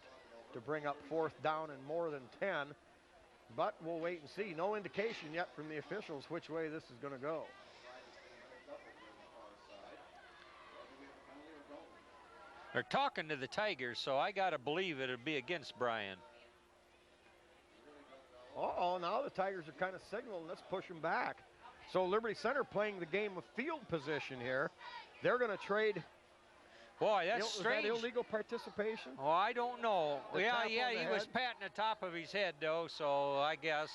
to bring up 4th down and more than 10. But we'll wait and see. No indication yet from the officials which way this is going to go. They're talking to the Tigers, so I got to believe it'll be against Bryan. Uh-oh, now the Tigers are kind of signaling, let's push them back. So Liberty Center playing the game of field position here. They're going to trade. Boy, that's strange. Is that illegal participation? Oh, I don't know. Yeah, he head? was patting the top of his head, though, so I guess.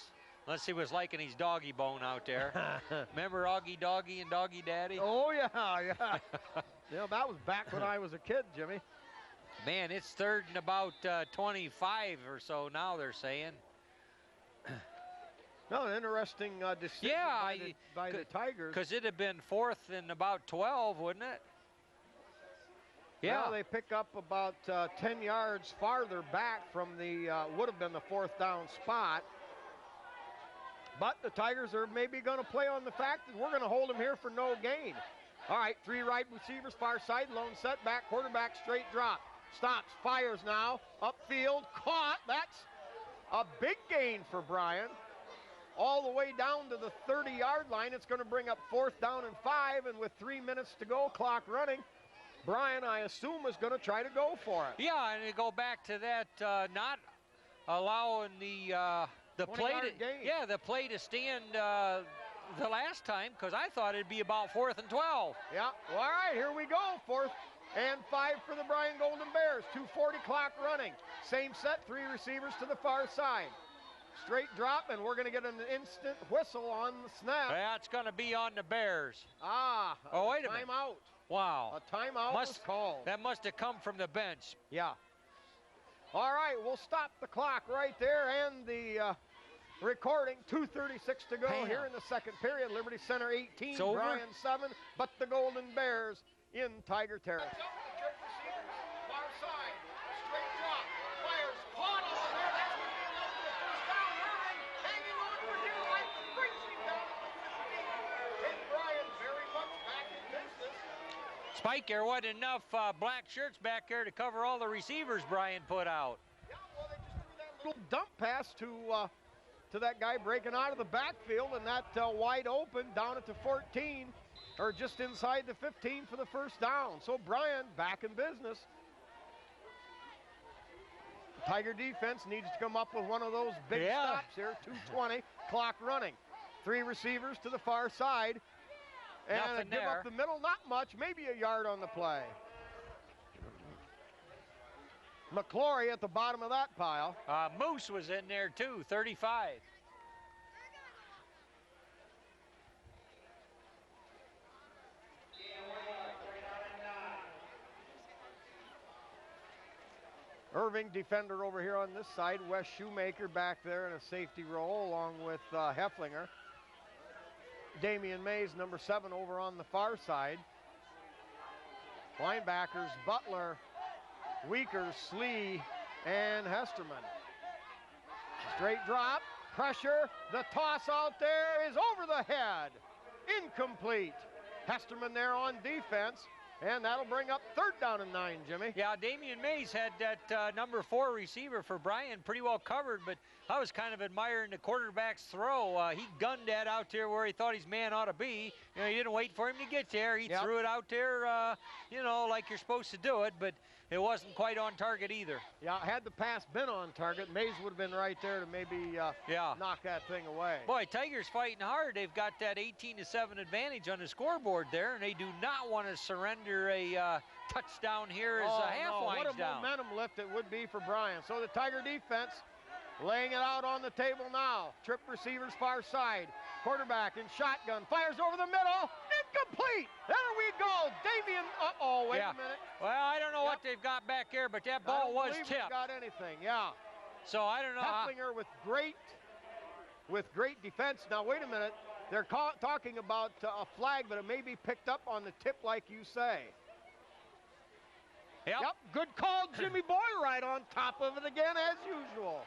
Unless he was liking his doggy bone out there. Remember Augie Doggy and Doggy Daddy? Oh, yeah. Yeah, that was back when I was a kid, Jimmy. Man, it's 3rd and about 25 or so now, they're saying. No, an interesting decision by the Tigers. Because it had been 4th and about 12, wouldn't it? Yeah. Well, they pick up about 10 yards farther back from the, would have been the 4th down spot. But the Tigers are maybe going to play on the fact that we're going to hold them here for no gain. All right, 3 right receivers, far side, lone setback, quarterback straight drop. Stops, fires now, upfield, caught. That's a big gain for Bryan. All the way down to the 30-yard line. It's going to bring up 4th down and 5, and with 3 minutes to go, clock running, Bryan, I assume, is going to try to go for it. Yeah, and to go back to that, not allowing the play to, the play to stand the last time, because I thought it'd be about 4th and 12. Yeah, well, all right, here we go. 4th and 5 for the Bryan Golden Bears. 2:40 clock running. Same set, 3 receivers to the far side. Straight drop, and we're going to get an instant whistle on the snap. That's going to be on the Bears. Oh, wait a minute. Timeout. Wow. A timeout was called. That must have come from the bench. Yeah. All right, we'll stop the clock right there and the recording. 2:36 to go here in the second period. Liberty Center 18, Bryan 7, but the Golden Bears in Tiger territory. Spike, there wasn't enough black shirts back there to cover all the receivers Bryan put out. Yeah, well, they just threw that little dump pass to that guy breaking out of the backfield, and that wide open down at the 14, or just inside the 15 for the 1st down. So Bryan back in business. The Tiger defense needs to come up with one of those big stops here. 2:20, clock running. 3 receivers to the far side. And give up the middle, not much, maybe a yard on the play. McClory at the bottom of that pile. Moose was in there too, 35. Irving, defender over here on this side. Wes Shoemaker back there in a safety role along with Hefflinger. Damian Mays, number 7, over on the far side. Linebackers, Butler, Weekers, Slee, and Hesterman. Straight drop, pressure, the toss out there is over the head. Incomplete. Hesterman there on defense, and that'll bring up 3rd down and 9, Jimmy. Yeah, Damian Mays had that number 4 receiver for Bryan pretty well covered, but I was kind of admiring the quarterback's throw. He gunned that out there where he thought his man ought to be. You know, he didn't wait for him to get there. He threw it out there, you know, like you're supposed to do it, but it wasn't quite on target either. Yeah, had the pass been on target, Mays would have been right there to maybe knock that thing away. Boy, Tigers fighting hard. They've got that 18-7 advantage on the scoreboard there, and they do not want to surrender a touchdown here as half winds what a down. Momentum lift it would be for Bryan. So the Tiger defense laying it out on the table now. Trip receivers far side. Quarterback in shotgun. Fires over the middle. Incomplete. There we go. Damian. Wait a minute. Well, I don't know what they've got back there, but that ball was tipped. Got anything, yeah. So I don't know. Hefflinger with great defense. Now, wait a minute. They're talking about a flag, but it may be picked up on the tip like you say. Yep. Good call, Jimmy Boy, right on top of it again, as usual.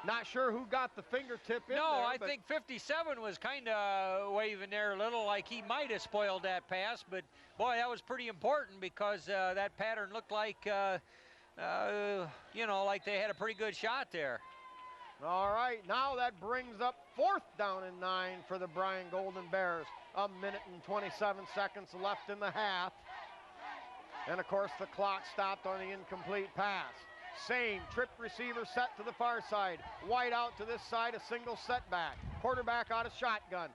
Not sure who got the fingertip in there. No, I think 57 was kind of waving there a little like he might have spoiled that pass, but boy, that was pretty important because that pattern looked like, you know, like they had a pretty good shot there. All right, now that brings up 4th down and 9 for the Bryan Golden Bears. 1 minute and 27 seconds left in the half. And of course, the clock stopped on the incomplete pass. Same trip receiver set to the far side. Wide out to this side, a single setback. Quarterback out of shotgun.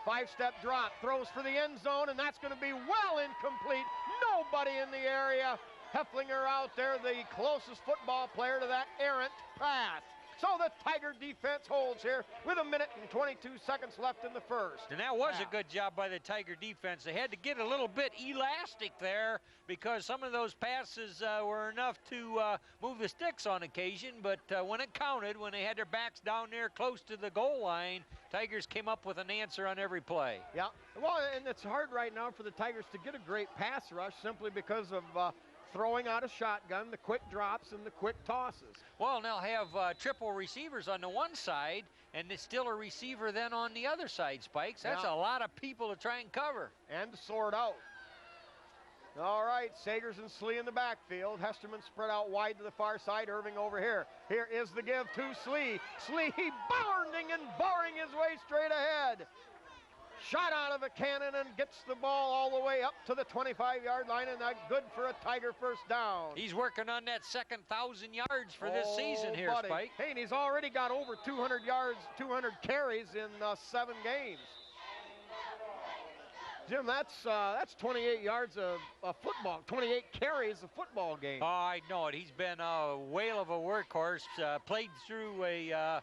5-step drop, throws for the end zone, and that's going to be well incomplete. Nobody in the area. Hefflinger out there, the closest football player to that errant pass. So the Tiger defense holds here with 1 minute and 22 seconds left in the first. And that was a good job by the Tiger defense. They had to get a little bit elastic there because some of those passes were enough to move the sticks on occasion, but when it counted, when they had their backs down there close to the goal line, Tigers came up with an answer on every play. Yeah, well, and it's hard right now for the Tigers to get a great pass rush simply because of throwing out a shotgun, the quick drops, and the quick tosses. Well, they'll have triple receivers on the one side, and it's still a receiver then on the other side, Spikes. That's a lot of people to try and cover. And to sort out. All right, Sagers and Slee in the backfield. Hesterman spread out wide to the far side. Irving over here. Here is the give to Slee. Slee bounding and boring his way straight ahead. Shot out of a cannon and gets the ball all the way up to the 25-yard line, and that's good for a Tiger first down. He's working on that second 1,000 yards for this season here, buddy. Spike. Hey, and he's already got over 200 yards, 200 carries in 7 games. Jim, that's 28 yards of football, 28 carries a football game. Oh, I know it. He's been a whale of a workhorse. Played through a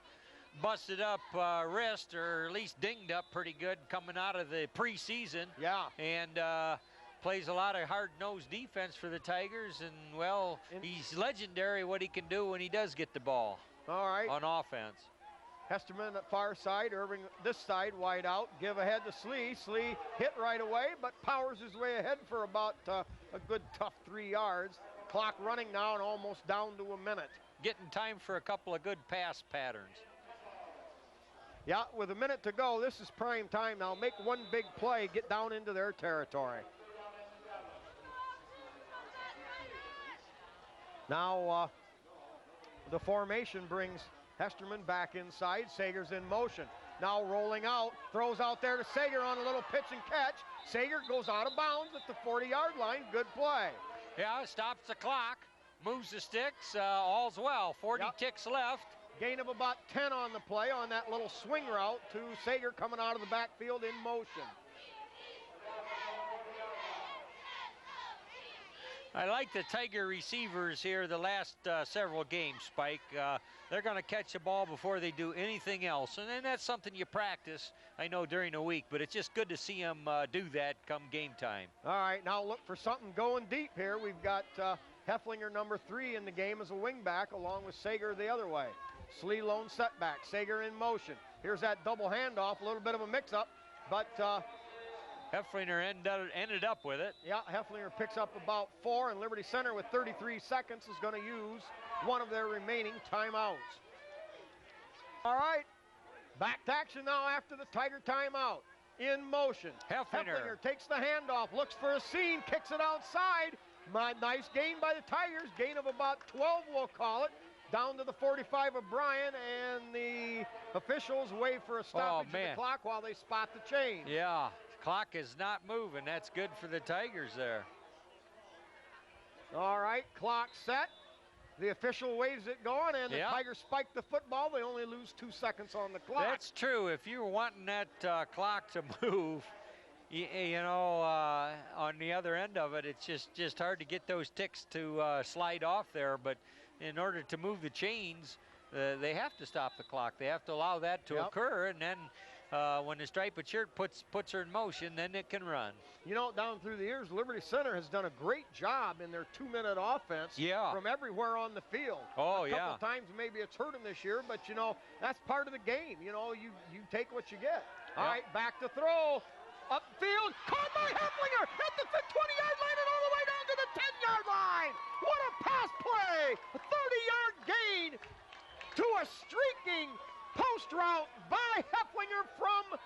busted up wrist, or at least dinged up pretty good coming out of the preseason. Yeah. And plays a lot of hard-nosed defense for the Tigers, and well, he's legendary what he can do when he does get the ball. All right. On offense. Hesterman at far side, Irving this side, wide out, give ahead to Slee. Slee hit right away, but powers his way ahead for about a good tough 3 yards. Clock running now and almost down to a minute. Getting time for a couple of good pass patterns. Yeah, with a minute to go, this is prime time now. Make one big play, get down into their territory. Now, the formation brings Hesterman back inside. Sager's in motion. Now rolling out, throws out there to Sager on a little pitch and catch. Sager goes out of bounds at the 40-yard line. Good play. Yeah, stops the clock, moves the sticks, all's well. 40 ticks left. Gain of about 10 on the play on that little swing route to Sager coming out of the backfield in motion. I like the Tiger receivers here the last several games, Spike. They're going to catch the ball before they do anything else. And then that's something you practice, I know, during the week. But it's just good to see them do that come game time. All right, now look for something going deep here. We've got Hefflinger, number 3, in the game as a wingback, along with Sager the other way. Slee lone setback, Sager in motion. Here's that double handoff, a little bit of a mix-up, but Hefflinger ended up with it. Yeah, Hefflinger picks up about 4, and Liberty Center with 33 seconds is going to use one of their remaining timeouts. All right, back to action now after the Tiger timeout. In motion. Hefflinger takes the handoff, looks for a seam, kicks it outside. Nice gain by the Tigers, gain of about 12, we'll call it. Down to the 45 of Bryan, and the officials wait for a stoppage of the clock while they spot the change. Yeah, clock is not moving. That's good for the Tigers there. All right, clock set. The official waves it going, and the Tigers spike the football. They only lose 2 seconds on the clock. That's true. If you're wanting that clock to move, you know, on the other end of it, it's just hard to get those ticks to slide off there. But in order to move the chains, they have to stop the clock. They have to allow that to occur, and then when the striped shirt puts her in motion, then it can run. You know, down through the years, Liberty Center has done a great job in their 2-minute offense from everywhere on the field. Oh, a couple times maybe it's hurt them this year, but, you know, that's part of the game. You know, you take what you get. All right, back to throw. Upfield, caught by Hefflinger at the 20-yard line and all the way down to the 10-yard line. What a pass play. A 30-yard gain to a streaking post route by Hefflinger from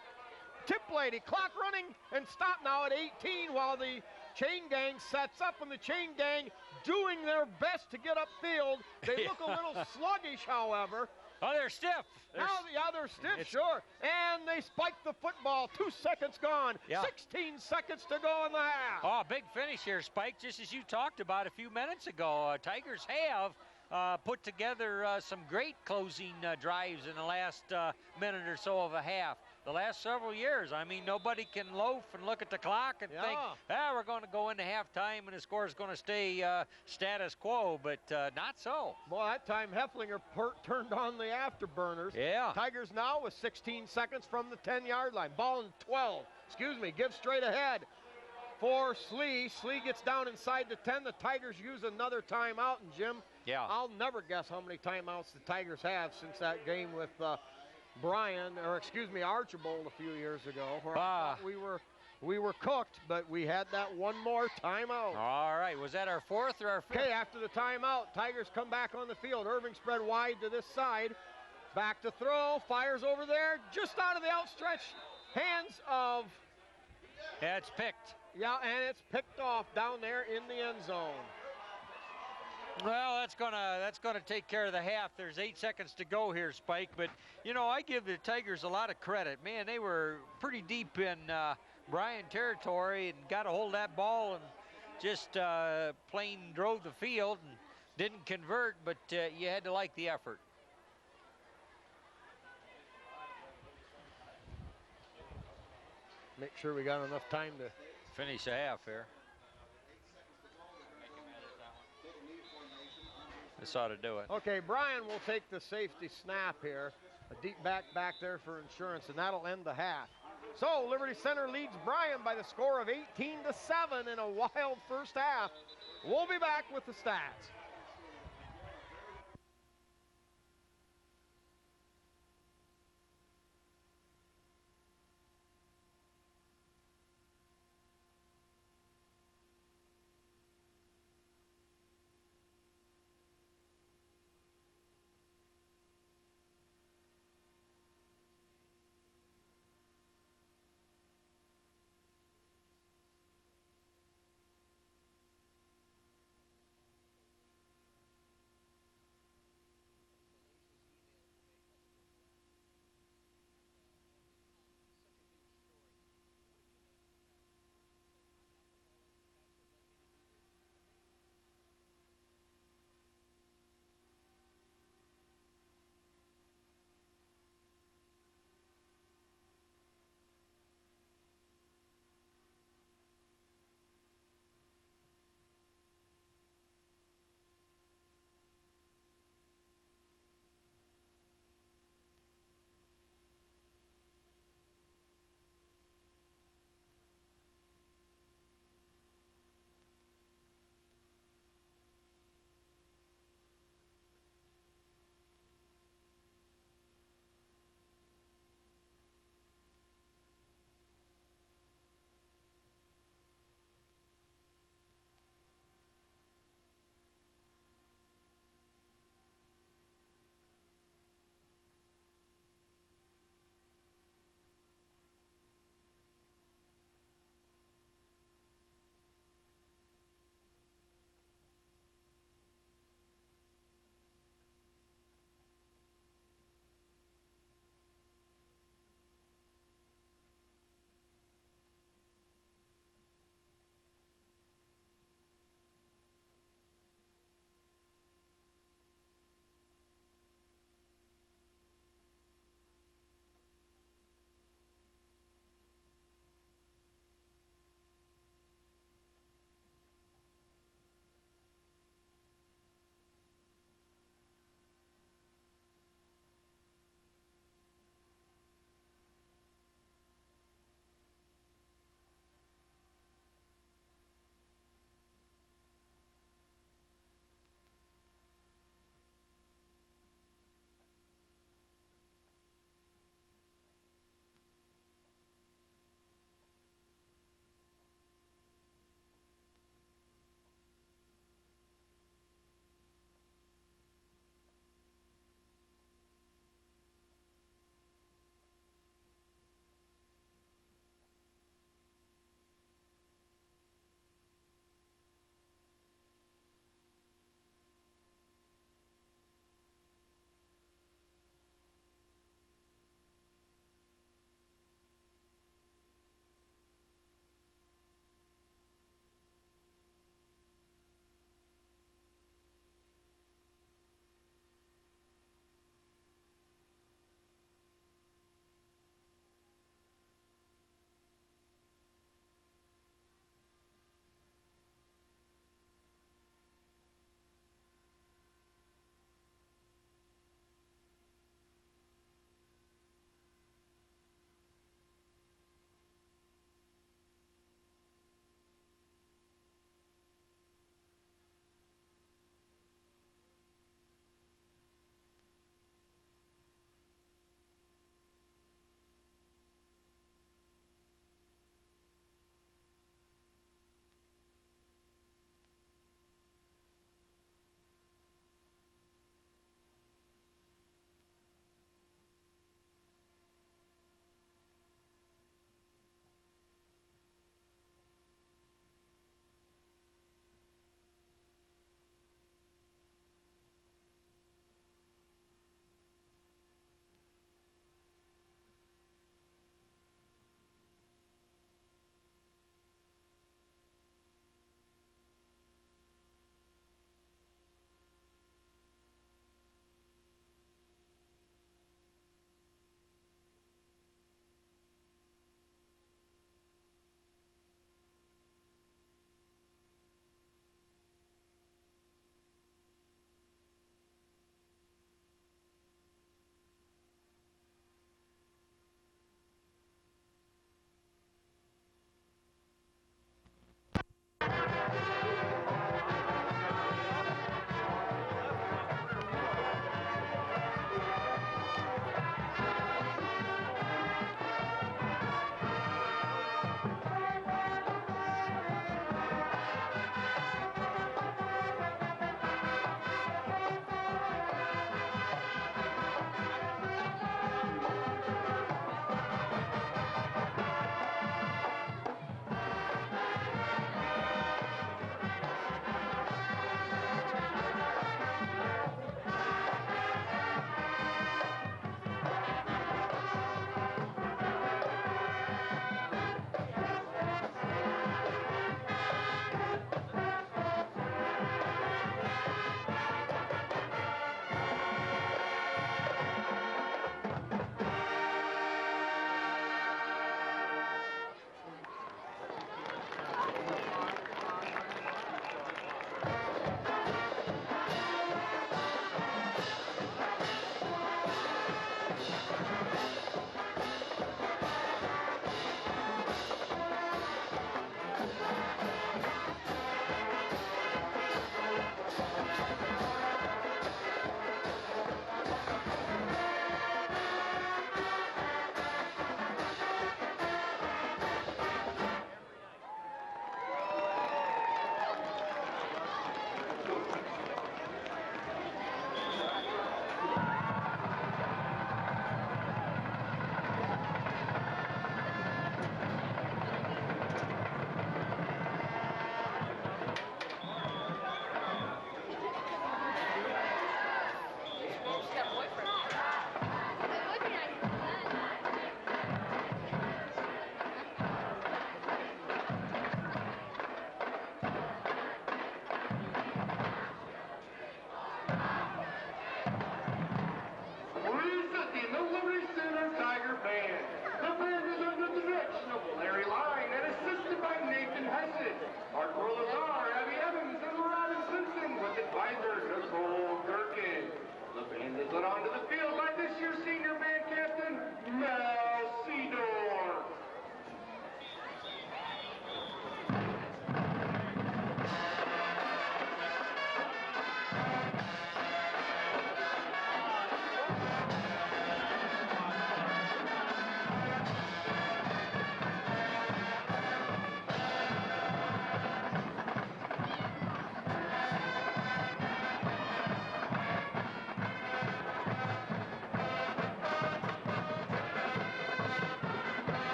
Tip Lady. Clock running and stop now at 18 while the chain gang sets up, and the chain gang doing their best to get upfield. They look a little sluggish, however. Oh, they're stiff. They're stiff, sure. And they spike the football. 2 seconds gone. 16 seconds to go in the half. Oh, big finish here, Spike, just as you talked about a few minutes ago. Tigers have put together some great closing drives in the last minute or so of a half. The last several years, I mean, nobody can loaf and look at the clock and think, we're going to go into halftime and the score is going to stay status quo, but not so. Boy, that time Hefflinger turned on the afterburners. Yeah. Tigers now with 16 seconds from the 10-yard line. Ball in 12. Give straight ahead for Slee. Slee gets down inside the 10. The Tigers use another timeout, and Jim, I'll never guess how many timeouts the Tigers have since that game with Bryan, or excuse me, Archibald a few years ago, where I thought we were cooked, but we had that one more timeout. All right, was that our fourth or our fifth? Okay, after the timeout, Tigers come back on the field. Irving spread wide to this side. Back to throw, fires over there, just out of the outstretched hands of... Yeah, it's picked. Yeah, and it's picked off down there in the end zone. Well, that's gonna take care of the half. There's 8 seconds to go here, Spike. But you know, I give the Tigers a lot of credit. Man, they were pretty deep in Bryan territory and got a hold of that ball and just plain drove the field and didn't convert. But you had to like the effort. Make sure we got enough time to finish the half here. This ought to do it. Okay, Bryan will take the safety snap here. A deep back there for insurance, and that'll end the half. So Liberty Center leads Bryan by the score of 18-7 in a wild first half. We'll be back with the stats.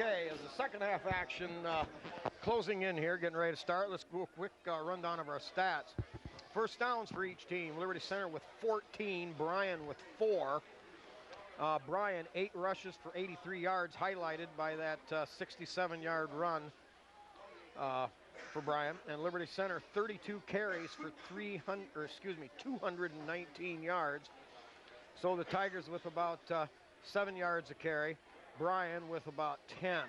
Okay, as the second half action closing in here, getting ready to start, let's go a quick rundown of our stats. First downs for each team. Liberty Center with 14, Bryan with 4. Bryan 8 rushes for 83 yards, highlighted by that 67-yard run for Bryan. And Liberty Center 32 carries for 219 yards. So the Tigers with about 7 yards a carry. Bryan with about 10.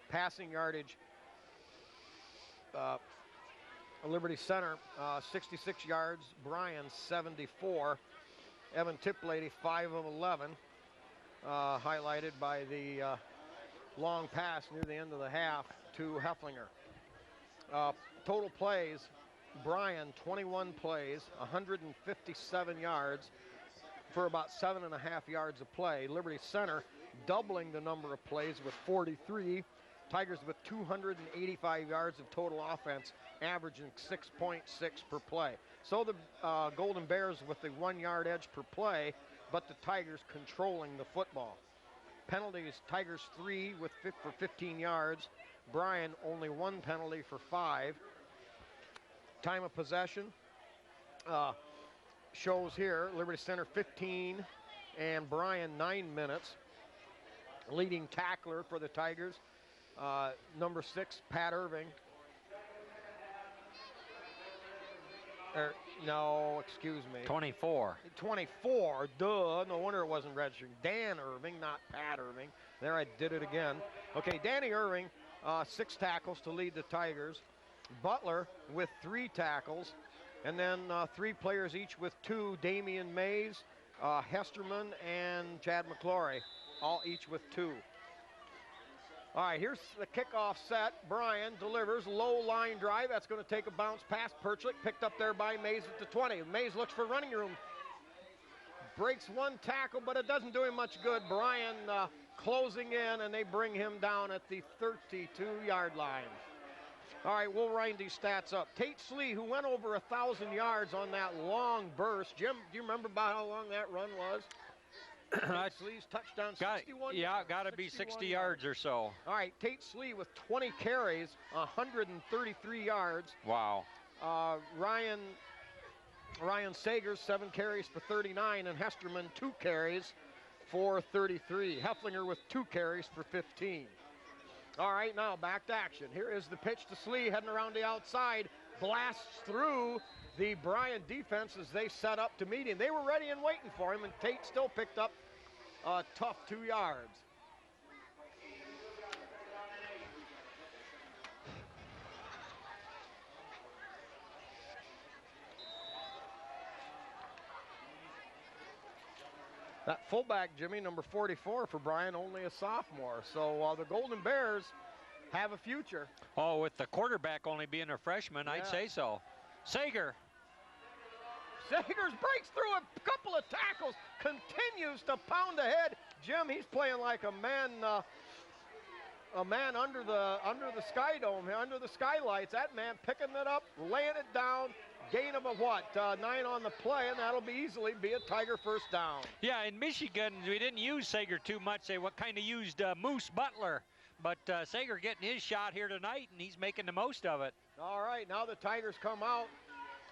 Passing yardage, Liberty Center 66 yards, Bryan 74. Evan Tiplady 5 of 11, highlighted by the long pass near the end of the half to Hefflinger. Total plays, Bryan 21 plays, 157 yards for about 7.5 yards a play. Liberty Center doubling the number of plays with 43. Tigers with 285 yards of total offense, averaging 6.6 per play. So the Golden Bears with the 1 yard edge per play, but the Tigers controlling the football. Penalties, Tigers 3 for 15 yards. Bryan only 1 penalty for 5. Time of possession shows here, Liberty Center 15 and Bryan 9 minutes. Leading tackler for the Tigers, number 6, Pat Irving. No, excuse me. 24. 24, duh, no wonder it wasn't registering. Dan Irving, not Pat Irving. There, I did it again. Okay, Danny Irving, 6 tackles to lead the Tigers. Butler with 3 tackles. And then 3 players each with 2, Damian Mays, Hesterman, and Chad McClory, all each with 2. All right, here's the kickoff set. Bryan delivers, low line drive. That's going to take a bounce pass. Perchlik picked up there by Mays at the 20. Mays looks for running room. Breaks 1 tackle, but it doesn't do him much good. Bryan closing in, and they bring him down at the 32-yard line. All right, we'll wind these stats up. Tate Slee, who went over 1,000 yards on that long burst. Jim, do you remember about how long that run was? Tate Slee's touchdown, 61 yards. Yeah, got to be 60 yards or so. All right, Tate Slee with 20 carries, 133 yards. Wow. Ryan Sagers, 7 carries for 39, and Hesterman, 2 carries for 33. Hefflinger with 2 carries for 15. All right, now back to action. Here is the pitch to Slee, heading around the outside, blasts through the Bryan defense as they set up to meet him. They were ready and waiting for him, and Tate still picked up a tough 2 yards. That fullback, Jimmy, number 44 for Bryan, only a sophomore. So the Golden Bears have a future. Oh, with the quarterback only being a freshman, yeah. I'd say so. Sagers breaks through a couple of tackles, continues to pound ahead. Jim, he's playing like a man under the sky dome, under the skylights. That man picking it up, laying it down. Gain of 9 on the play, and that'll easily be a Tiger first down. Yeah, in Michigan, we didn't use Sager too much. They kind of used Moose Butler. But Sager getting his shot here tonight, and he's making the most of it. All right, now the Tigers come out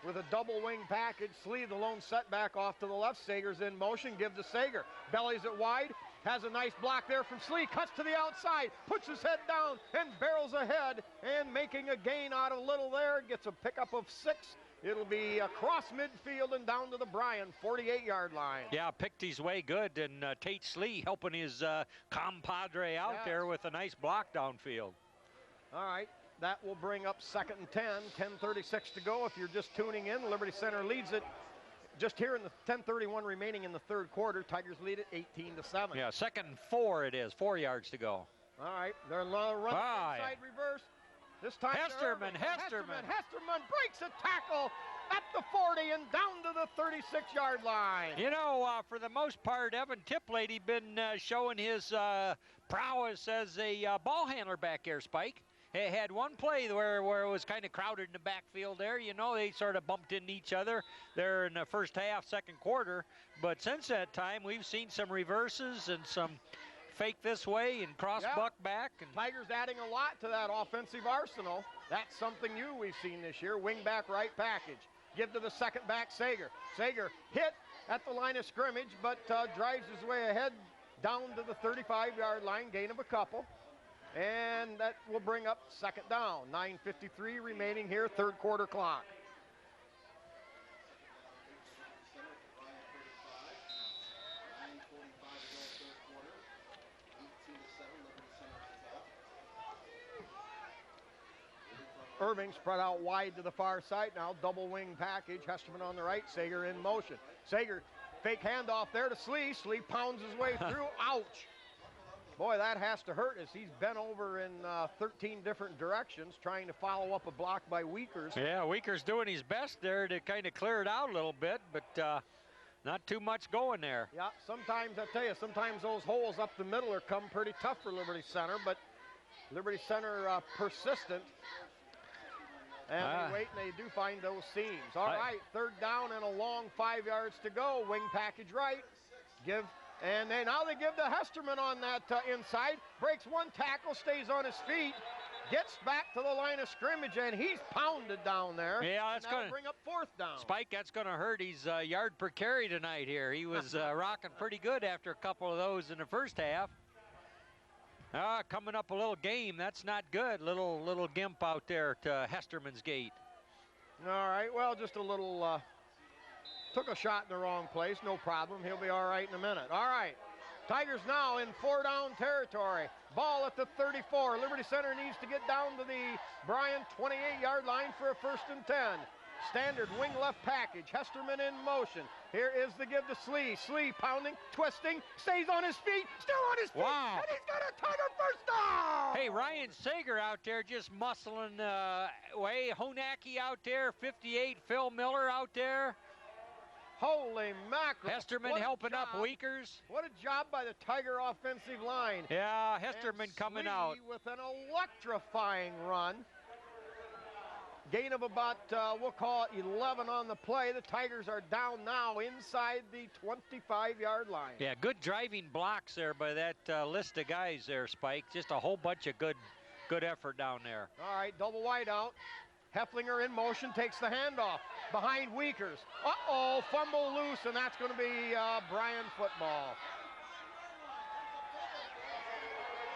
with a double wing package. Slee, the lone setback off to the left. Sager's in motion, gives to Sager. Bellies it wide, has a nice block there from Slee. Cuts to the outside, puts his head down, and barrels ahead. And making a gain out of little there, gets a pickup of 6. It'll be across midfield and down to the Bryan 48-yard line. Yeah, picked his way good, and Tate Slee helping his compadre out there with a nice block downfield. All right, that will bring up 2nd and 10, 10:36 to go. If you're just tuning in, Liberty Center leads it just here in the 10:31 remaining in the 3rd quarter. Tigers lead it 18-7. Yeah, 2nd and 4 it is, 4 yards to go. All right, they're run inside reverse. This time Hesterman breaks a tackle at the 40 and down to the 36-yard line. You know, for the most part, Evan Tiplady been showing his prowess as a ball handler back there, Spike. He had one play where it was kind of crowded in the backfield there. You know, they sort of bumped into each other there in the first half, 2nd quarter. But since that time, we've seen some reverses and some fake this way and cross buck back. And Tigers adding a lot to that offensive arsenal. That's something new we've seen this year. Wing back right package. Give to the second back, Sager. Sager hit at the line of scrimmage, but drives his way ahead down to the 35-yard line, gain of a couple. And that will bring up second down. 9:53 remaining here, third quarter clock. Irving spread out wide to the far side now, double wing package. Hesterman on the right, Sager in motion. Sager, fake handoff there to Slee. Slee pounds his way through, ouch. Boy, that has to hurt as he's bent over in 13 different directions trying to follow up a block by Weekers. Yeah, Weekers doing his best there to kind of clear it out a little bit, but not too much going there. Yeah, sometimes, I tell you, sometimes those holes up the middle are come pretty tough for Liberty Center, but Liberty Center persistent. And they wait, and they do find those seams. All right, third down and a long 5 yards to go. Wing package right. And now they give to Hesterman on that inside. Breaks one tackle, stays on his feet. Gets back to the line of scrimmage, and he's pounded down there. Yeah, that's going to bring up fourth down. Spike, that's going to hurt his yard per carry tonight here. He was rocking pretty good after a couple of those in the first half. Coming up a little game, that's not good. Little gimp out there to Hesterman's gate. All right, well, just a little, took a shot in the wrong place, no problem. He'll be all right in a minute. All right, Tigers now in 4-down territory. Ball at the 34. Liberty Center needs to get down to the Bryan 28-yard line for a 1st and 10. Standard wing left package. Hesterman in motion. Here is the give to Slee. Slee pounding, twisting, stays on his feet, still on his feet, and he's got a Tiger first down! Hey, Ryan Sager out there just muscling away. Honacki out there, 58. Phil Miller out there. Holy mackerel. Hesterman helping up Weekers. What a job by the Tiger offensive line. Yeah, Hesterman coming out. With an electrifying run. Gain of about, we'll call it 11 on the play. The Tigers are down now inside the 25-yard line. Yeah, good driving blocks there by that list of guys there, Spike. Just a whole bunch of good effort down there. All right, double wide out. Hefflinger in motion, takes the handoff. Behind Weekers. Uh-oh, fumble loose, and that's going to be Bryan football.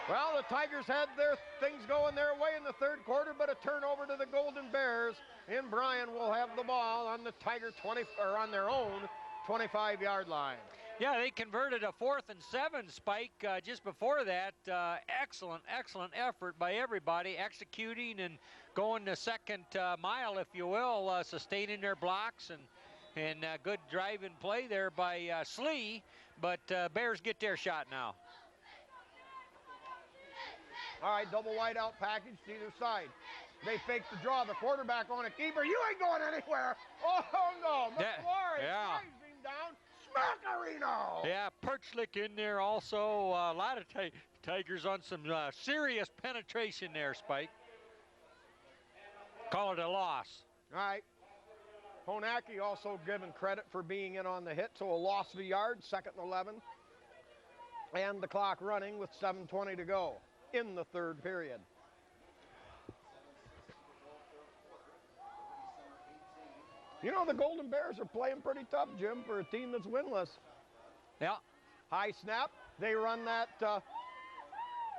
Well, the Tigers had their things going their way in the third quarter, but a turnover to the Golden Bears. And Bryan will have the ball on the Tiger on their own 25-yard line. Yeah, they converted a 4th and 7, Spike, just before that. Excellent effort by everybody, executing and going the second mile, if you will, sustaining their blocks and good driving play there by Slee. But Bears get their shot now. All right, double wide out package to either side. They fake the draw. The quarterback on a keeper. You ain't going anywhere. Oh, no. McClory drives him down. Smackarino. Yeah, Perchlik in there also. A lot of Tigers on some serious penetration there, Spike. Call it a loss. All right. Honacki also given credit for being in on the hit, so a loss of a yard, 2nd and 11. And the clock running with 7:20 to go in the third period. You know, the Golden Bears are playing pretty tough, Jim, for a team that's winless. Yeah. High snap. They run that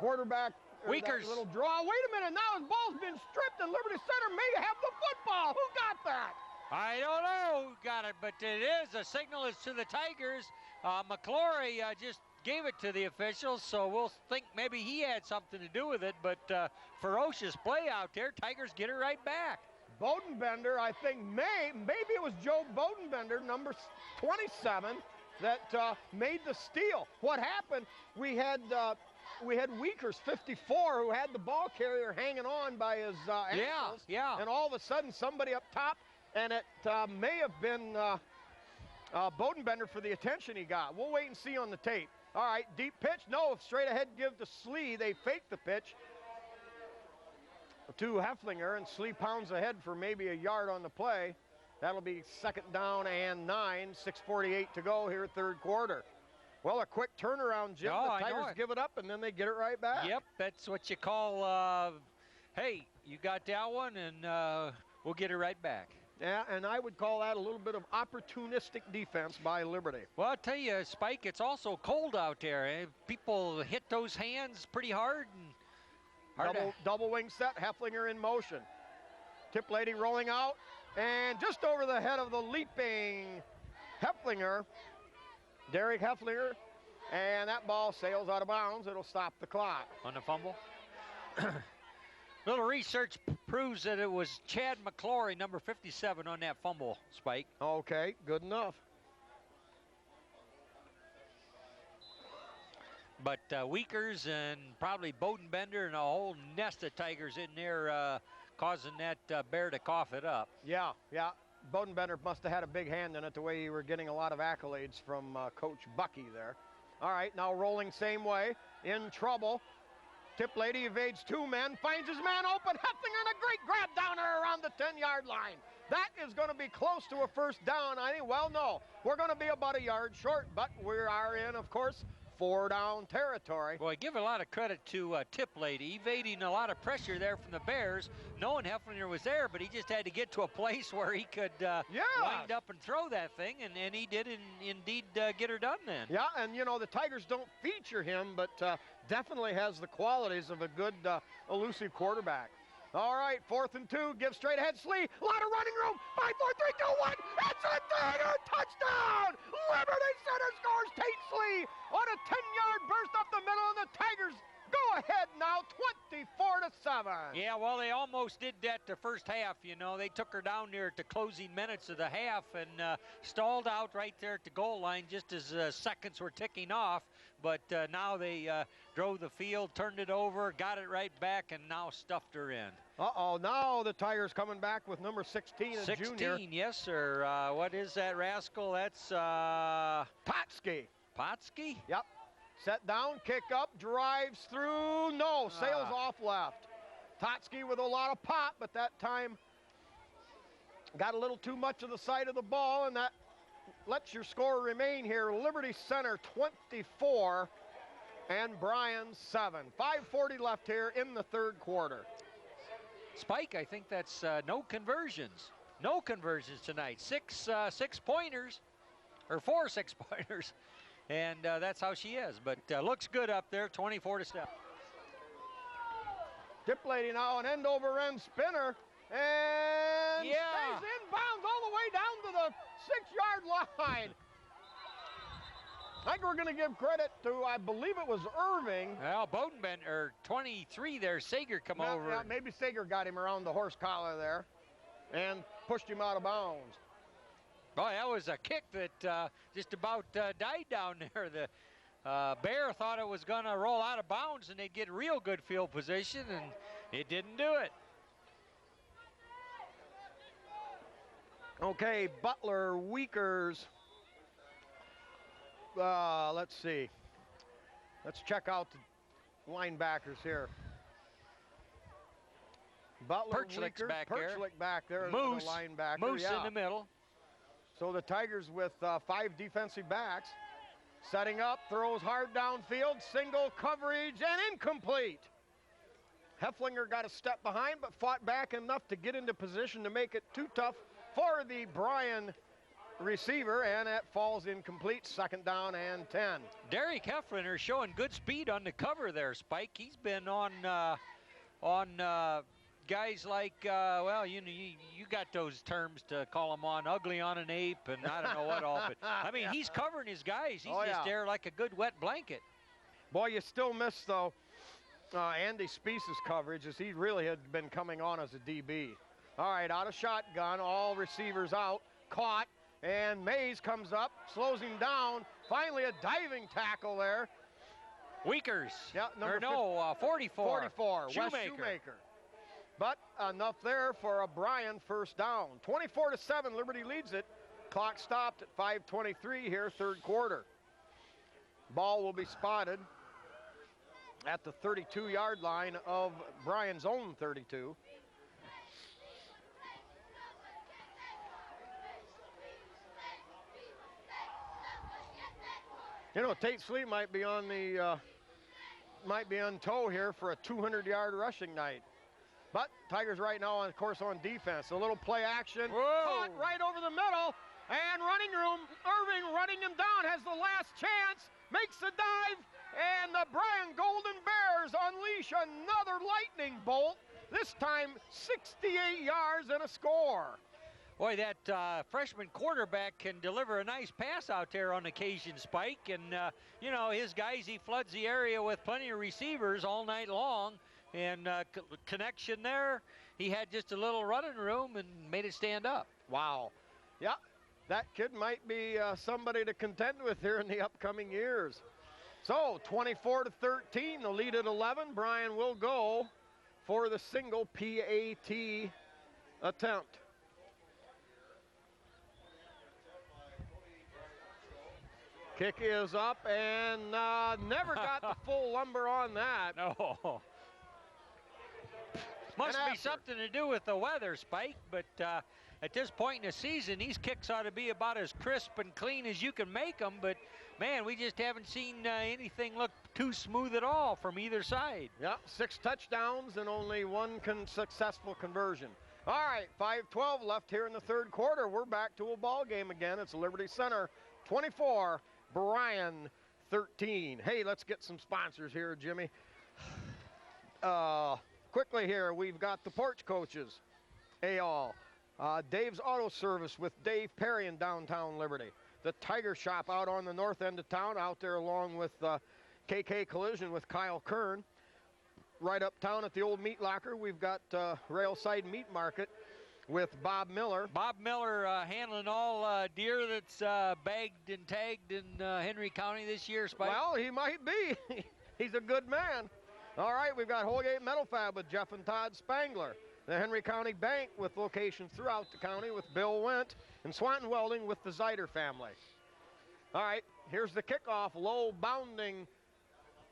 quarterback. Weekers. That little draw. Wait a minute. Now his ball's been stripped and Liberty Center may have the football. Who got that? I don't know who got it, but it is. A signal is to the Tigers. McClory just gave it to the officials, so we'll think maybe he had something to do with it, but ferocious play out there. Tigers get it right back. Bodenbender, I think maybe it was Joe Bodenbender, number 27, that made the steal. What happened, we had Weekers, 54, who had the ball carrier hanging on by his ankles. Yeah. And all of a sudden, somebody up top, and it may have been Bodenbender for the attention he got. We'll wait and see on the tape. All right, deep pitch. No, straight ahead give to Slee. They fake the pitch to Hefflinger, and Slee pounds ahead for maybe a yard on the play. That'll be 2nd down and 9, 6:48 to go here, third quarter. Well, a quick turnaround, Jim. Oh, The Tigers give it up, and then they get it right back. Yep, that's what you call, hey, you got that one, and we'll get it right back. Yeah, and I would call that a little bit of opportunistic defense by Liberty. Well, I'll tell you, Spike, it's also cold out there. People hit those hands pretty hard. And double wing set, Hefflinger in motion. Tip lady rolling out, and just over the head of the leaping Hefflinger, Derek Hefflinger, and that ball sails out of bounds. It'll stop the clock. On the fumble. Little research proves that it was Chad McClory, number 57, on that fumble, Spike. Okay, good enough. But Weekers and probably Bodenbender and a whole nest of Tigers in there causing that bear to cough it up. Yeah. Bodenbender must have had a big hand in it, the way you were getting a lot of accolades from Coach Bucky there. All right, now rolling same way, in trouble. Tip lady evades two men, finds his man open. Hefflinger and a great grab down there around the 10-yard line. That is going to be close to a first down, I think. Well, no, we're going to be about a yard short, but we are in, of course, 4-down territory. Well, I give a lot of credit to Tip Lady, evading a lot of pressure there from the Bears, knowing Hefflinger was there, but he just had to get to a place where he could wind up and throw that thing, and he did indeed get her done then. Yeah, and you know, the Tigers don't feature him, but definitely has the qualities of a good elusive quarterback. All right, 4th and 2, give straight ahead, Slee, a lot of running room, 5, 4, 3, 2, 1, it's a third touchdown! Liberty Center scores, Tate Slee on a 10-yard burst up the middle, and the Tigers go ahead now, 24-7. Yeah, well, they almost did that the first half, you know. They took her down there at the closing minutes of the half and stalled out right there at the goal line just as seconds were ticking off. But now they drove the field, turned it over, got it right back, and now stuffed her in. Uh-oh, now the Tigers coming back with number 16, a 16, junior. yes, sir. What is that rascal? That's Potsky. Potsky? Yep. Set down, kick up, drives through, no, sails off left. Totsky with a lot of pop, but that time got a little too much of the side of the ball, and that lets your score remain here. Liberty Center 24 and Bryan 7. 5:40 left here in the third quarter. Spike, I think that's no conversions. No conversions tonight. 6 pointers, or 4 6-pointers. And that's how she is. But looks good up there, 24-7. Tip lady now, an end over end spinner. And stays inbounds all the way down to the 6-yard line. I think we're going to give credit to, I believe it was Irving. Well, Bodenbender, 23 there. Sager come over. Yeah, maybe Sager got him around the horse collar there and pushed him out of bounds. Boy, that was a kick that just about died down there. The Bear thought it was going to roll out of bounds and they'd get real good field position, and it didn't do it. Okay, Butler, Weekers. Let's see. Let's check out the linebackers here. Butler, Perchlik's Weekers, back there. Perchlik back there. Moose, the linebacker. Moose in the middle. So the Tigers with 5 defensive backs. Setting up, throws hard downfield, single coverage, and incomplete. Hefflinger got a step behind, but fought back enough to get into position to make it too tough for the Bryan receiver, and that falls incomplete. 2nd down and 10. Derek Hefflinger showing good speed on the cover there, Spike. He's been on guys like, well, you know, you got those terms to call them on, ugly on an ape, and I don't know what all, but I mean, he's covering his guys. He's just there like a good wet blanket. Boy, you still miss, though, Andy Speece's coverage, as he really had been coming on as a DB. All right, out of shotgun, all receivers out, caught, and Mays comes up, slows him down. Finally, a diving tackle there. Weekers. Yeah, number 44. 44, Wes Shoemaker. But enough there for a Bryan first down. 24-7, Liberty leads it. Clock stopped at 5:23 here, third quarter. Ball will be spotted at the 32-yard line of Bryan's own 32. You know, Tate Slee might be on tow here for a 200-yard rushing night. But Tigers right now, on course, on defense. A little play action. Whoa. Caught right over the middle. And running room, Irving running him down, has the last chance, makes the dive, and the Bryan Golden Bears unleash another lightning bolt, this time 68 yards and a score. Boy, that freshman quarterback can deliver a nice pass out there on occasion, Spike. And, you know, his guys, he floods the area with plenty of receivers all night long. And connection there, he had just a little running room and made it stand up. Wow. Yeah, that kid might be somebody to contend with here in the upcoming years. So 24-13, the lead at 11. Bryan will go for the single PAT attempt. Kick is up and never got the full lumber on that. No. Must be something to do with the weather, Spike, but at this point in the season, these kicks ought to be about as crisp and clean as you can make them, but man, we just haven't seen anything look too smooth at all from either side. Yeah, 6 touchdowns and only 1 successful conversion. All right, 5:12 left here in the third quarter. We're back to a ball game again. It's Liberty Center 24, Bryan 13. Hey, let's get some sponsors here, Jimmy. Quickly here, we've got the Porch Coaches, AL. Dave's Auto Service with Dave Perry in downtown Liberty. The Tiger Shop out on the north end of town, out there along with KK Collision with Kyle Kern. Right uptown at the old meat locker, we've got Railside Meat Market with Bob Miller. Bob Miller handling all deer that's bagged and tagged in Henry County this year, Spike. Well, he might be. He's a good man. All right, we've got Holgate Metal Fab with Jeff and Todd Spangler. The Henry County Bank with locations throughout the county with Bill Wendt. And Swanton Welding with the Zeider family. All right, here's the kickoff. Low bounding,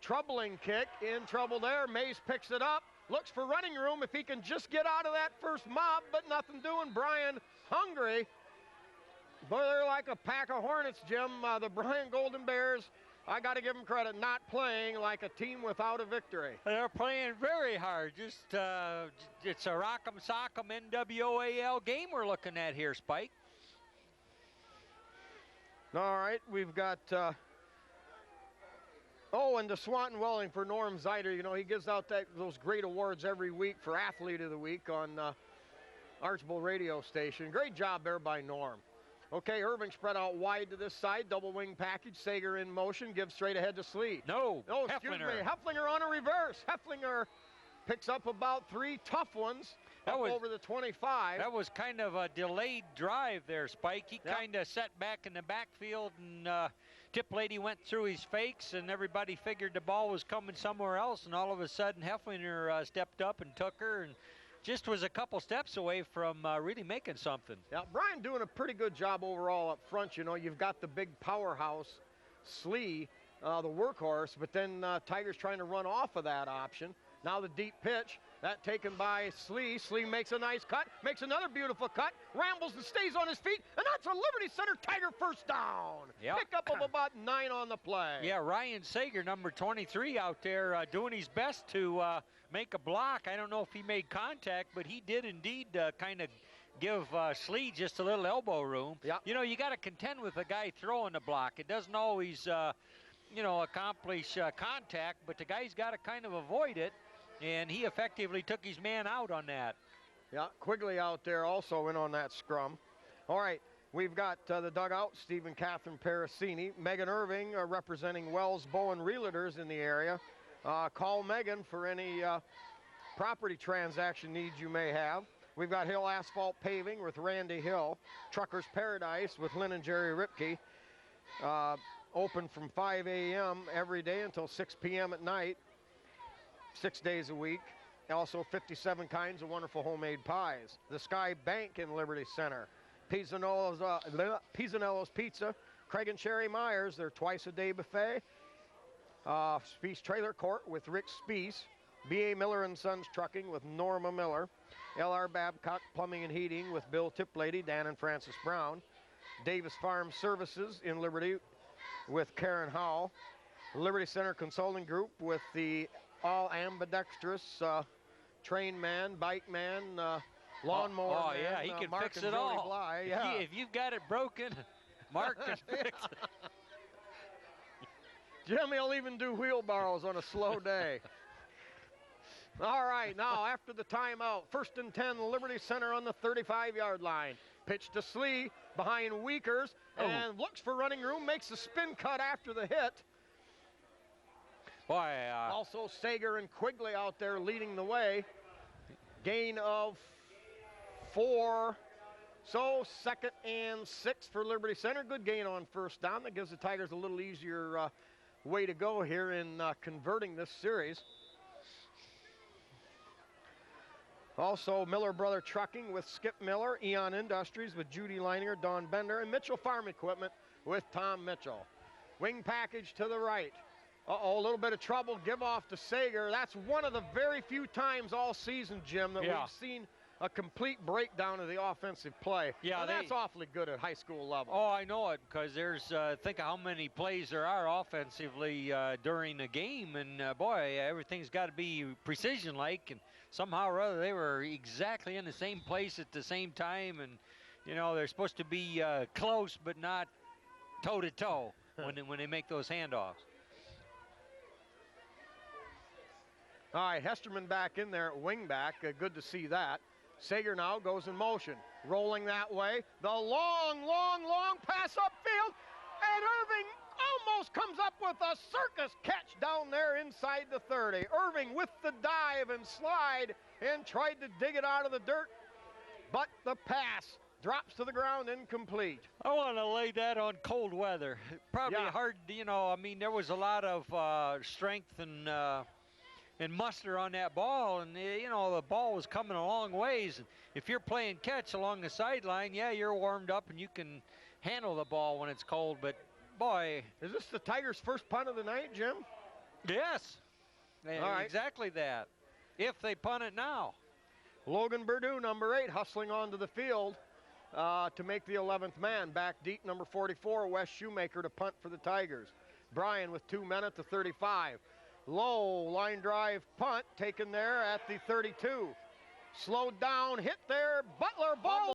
troubling kick. In trouble there. Mays picks it up. Looks for running room if he can just get out of that first mob, but nothing doing. Bryan hungry. Boy, they're like a pack of hornets, Jim. The Bryan Golden Bears, I got to give them credit, not playing like a team without a victory. They're playing very hard. Just it's a rock'em sock'em NWAL game we're looking at here, Spike. All right, we've got, and the Swanton Welding for Norm Zeider. You know, he gives out those great awards every week for Athlete of the Week on Archbold radio station. Great job there by Norm. Okay, Irving spread out wide to this side, double wing package, Sager in motion, gives straight ahead to Slee. No, excuse me, Hefflinger on a reverse. Hefflinger picks up about 3 tough ones over the 25. That was kind of a delayed drive there, Spike. He kind of sat back in the backfield, and Tip Lady went through his fakes, and everybody figured the ball was coming somewhere else, and all of a sudden Hefflinger stepped up and took her, and just was a couple steps away from really making something. Yeah, Bryan doing a pretty good job overall up front. You know, you've got the big powerhouse, Slee, the workhorse, but then Tigers trying to run off of that option. Now the deep pitch, that taken by Slee. Slee makes a nice cut, makes another beautiful cut, rambles and stays on his feet, and that's a Liberty Center Tiger first down. Yep. Pick up of about 9 on the play. Yeah, Ryan Sager, number 23 out there doing his best to make a block. I don't know if he made contact, but he did indeed kind of give Slee just a little elbow room. Yep. You know, you got to contend with a guy throwing the block. It doesn't always, accomplish contact, but the guy's got to kind of avoid it, and he effectively took his man out on that. Yeah, Quigley out there also in on that scrum. All right, we've got the dugout, Stephen Catherine Parasini. Megan Irving representing Wells Bowen Realtors in the area. Call Megan for any property transaction needs you may have. We've got Hill Asphalt Paving with Randy Hill. Trucker's Paradise with Lynn and Jerry Ripke. Open from 5 a.m. every day until 6 p.m. at night, 6 days a week. Also 57 kinds of wonderful homemade pies. The Sky Bank in Liberty Center. Pisanello's Pizza. Craig and Sherry Myers, their twice-a-day buffet. Speece Trailer Court with Rick Speece. B.A. Miller & Sons Trucking with Norma Miller. L.R. Babcock Plumbing and Heating with Bill Tiplady, Dan and Francis Brown. Davis Farm Services in Liberty with Karen Howell. Liberty Center Consulting Group with the all ambidextrous train man, bike man, lawnmower man. Yeah, he can Mark fix and it Jody all. Bly. Yeah. If you've got it broken, Mark can fix it. Jimmy will even do wheelbarrows on a slow day. All right, now after the timeout, 1st and 10, Liberty Center on the 35-yard line. Pitch to Slee behind Weekers and looks for running room, makes a spin cut after the hit. Boy, also Sager and Quigley out there leading the way. Gain of 4. So 2nd and 6 for Liberty Center. Good gain on first down. That gives the Tigers a little easier way to go here in converting this series. Also, Miller Brother Trucking with Skip Miller, Eon Industries with Judy Leininger, Don Bender, and Mitchell Farm Equipment with Tom Mitchell. Wing package to the right. Uh-oh, a little bit of trouble. Give off to Sager. That's one of the very few times all season, Jim, that we've seen a complete breakdown of the offensive play. Yeah, and that's awfully good at high school level. Oh, I know it, because there's, think of how many plays there are offensively during a game, and boy, everything's got to be precision-like, and somehow or other they were exactly in the same place at the same time, and, you know, they're supposed to be close but not toe-to-toe when they make those handoffs. All right, Hesterman back in there at wing back. Good to see that. Sager now goes in motion, rolling that way. The long pass upfield, and Irving almost comes up with a circus catch down there inside the 30. Irving with the dive and slide and tried to dig it out of the dirt, but the pass drops to the ground incomplete. I want to lay that on cold weather. Probably hard, you know, I mean, there was a lot of strength and muster on that ball, and you know, the ball was coming a long ways. If you're playing catch along the sideline, yeah, you're warmed up and you can handle the ball when it's cold, but boy. Is this the Tigers' first punt of the night, Jim? Yes. Exactly that. If they punt it now. Logan Purdue, number 8, hustling onto the field to make the 11th man. Back deep, number 44, Wes Shoemaker to punt for the Tigers. Bryan with 2 men at the 35. Low line drive punt taken there at the 32. Slowed down, hit there, Butler, ball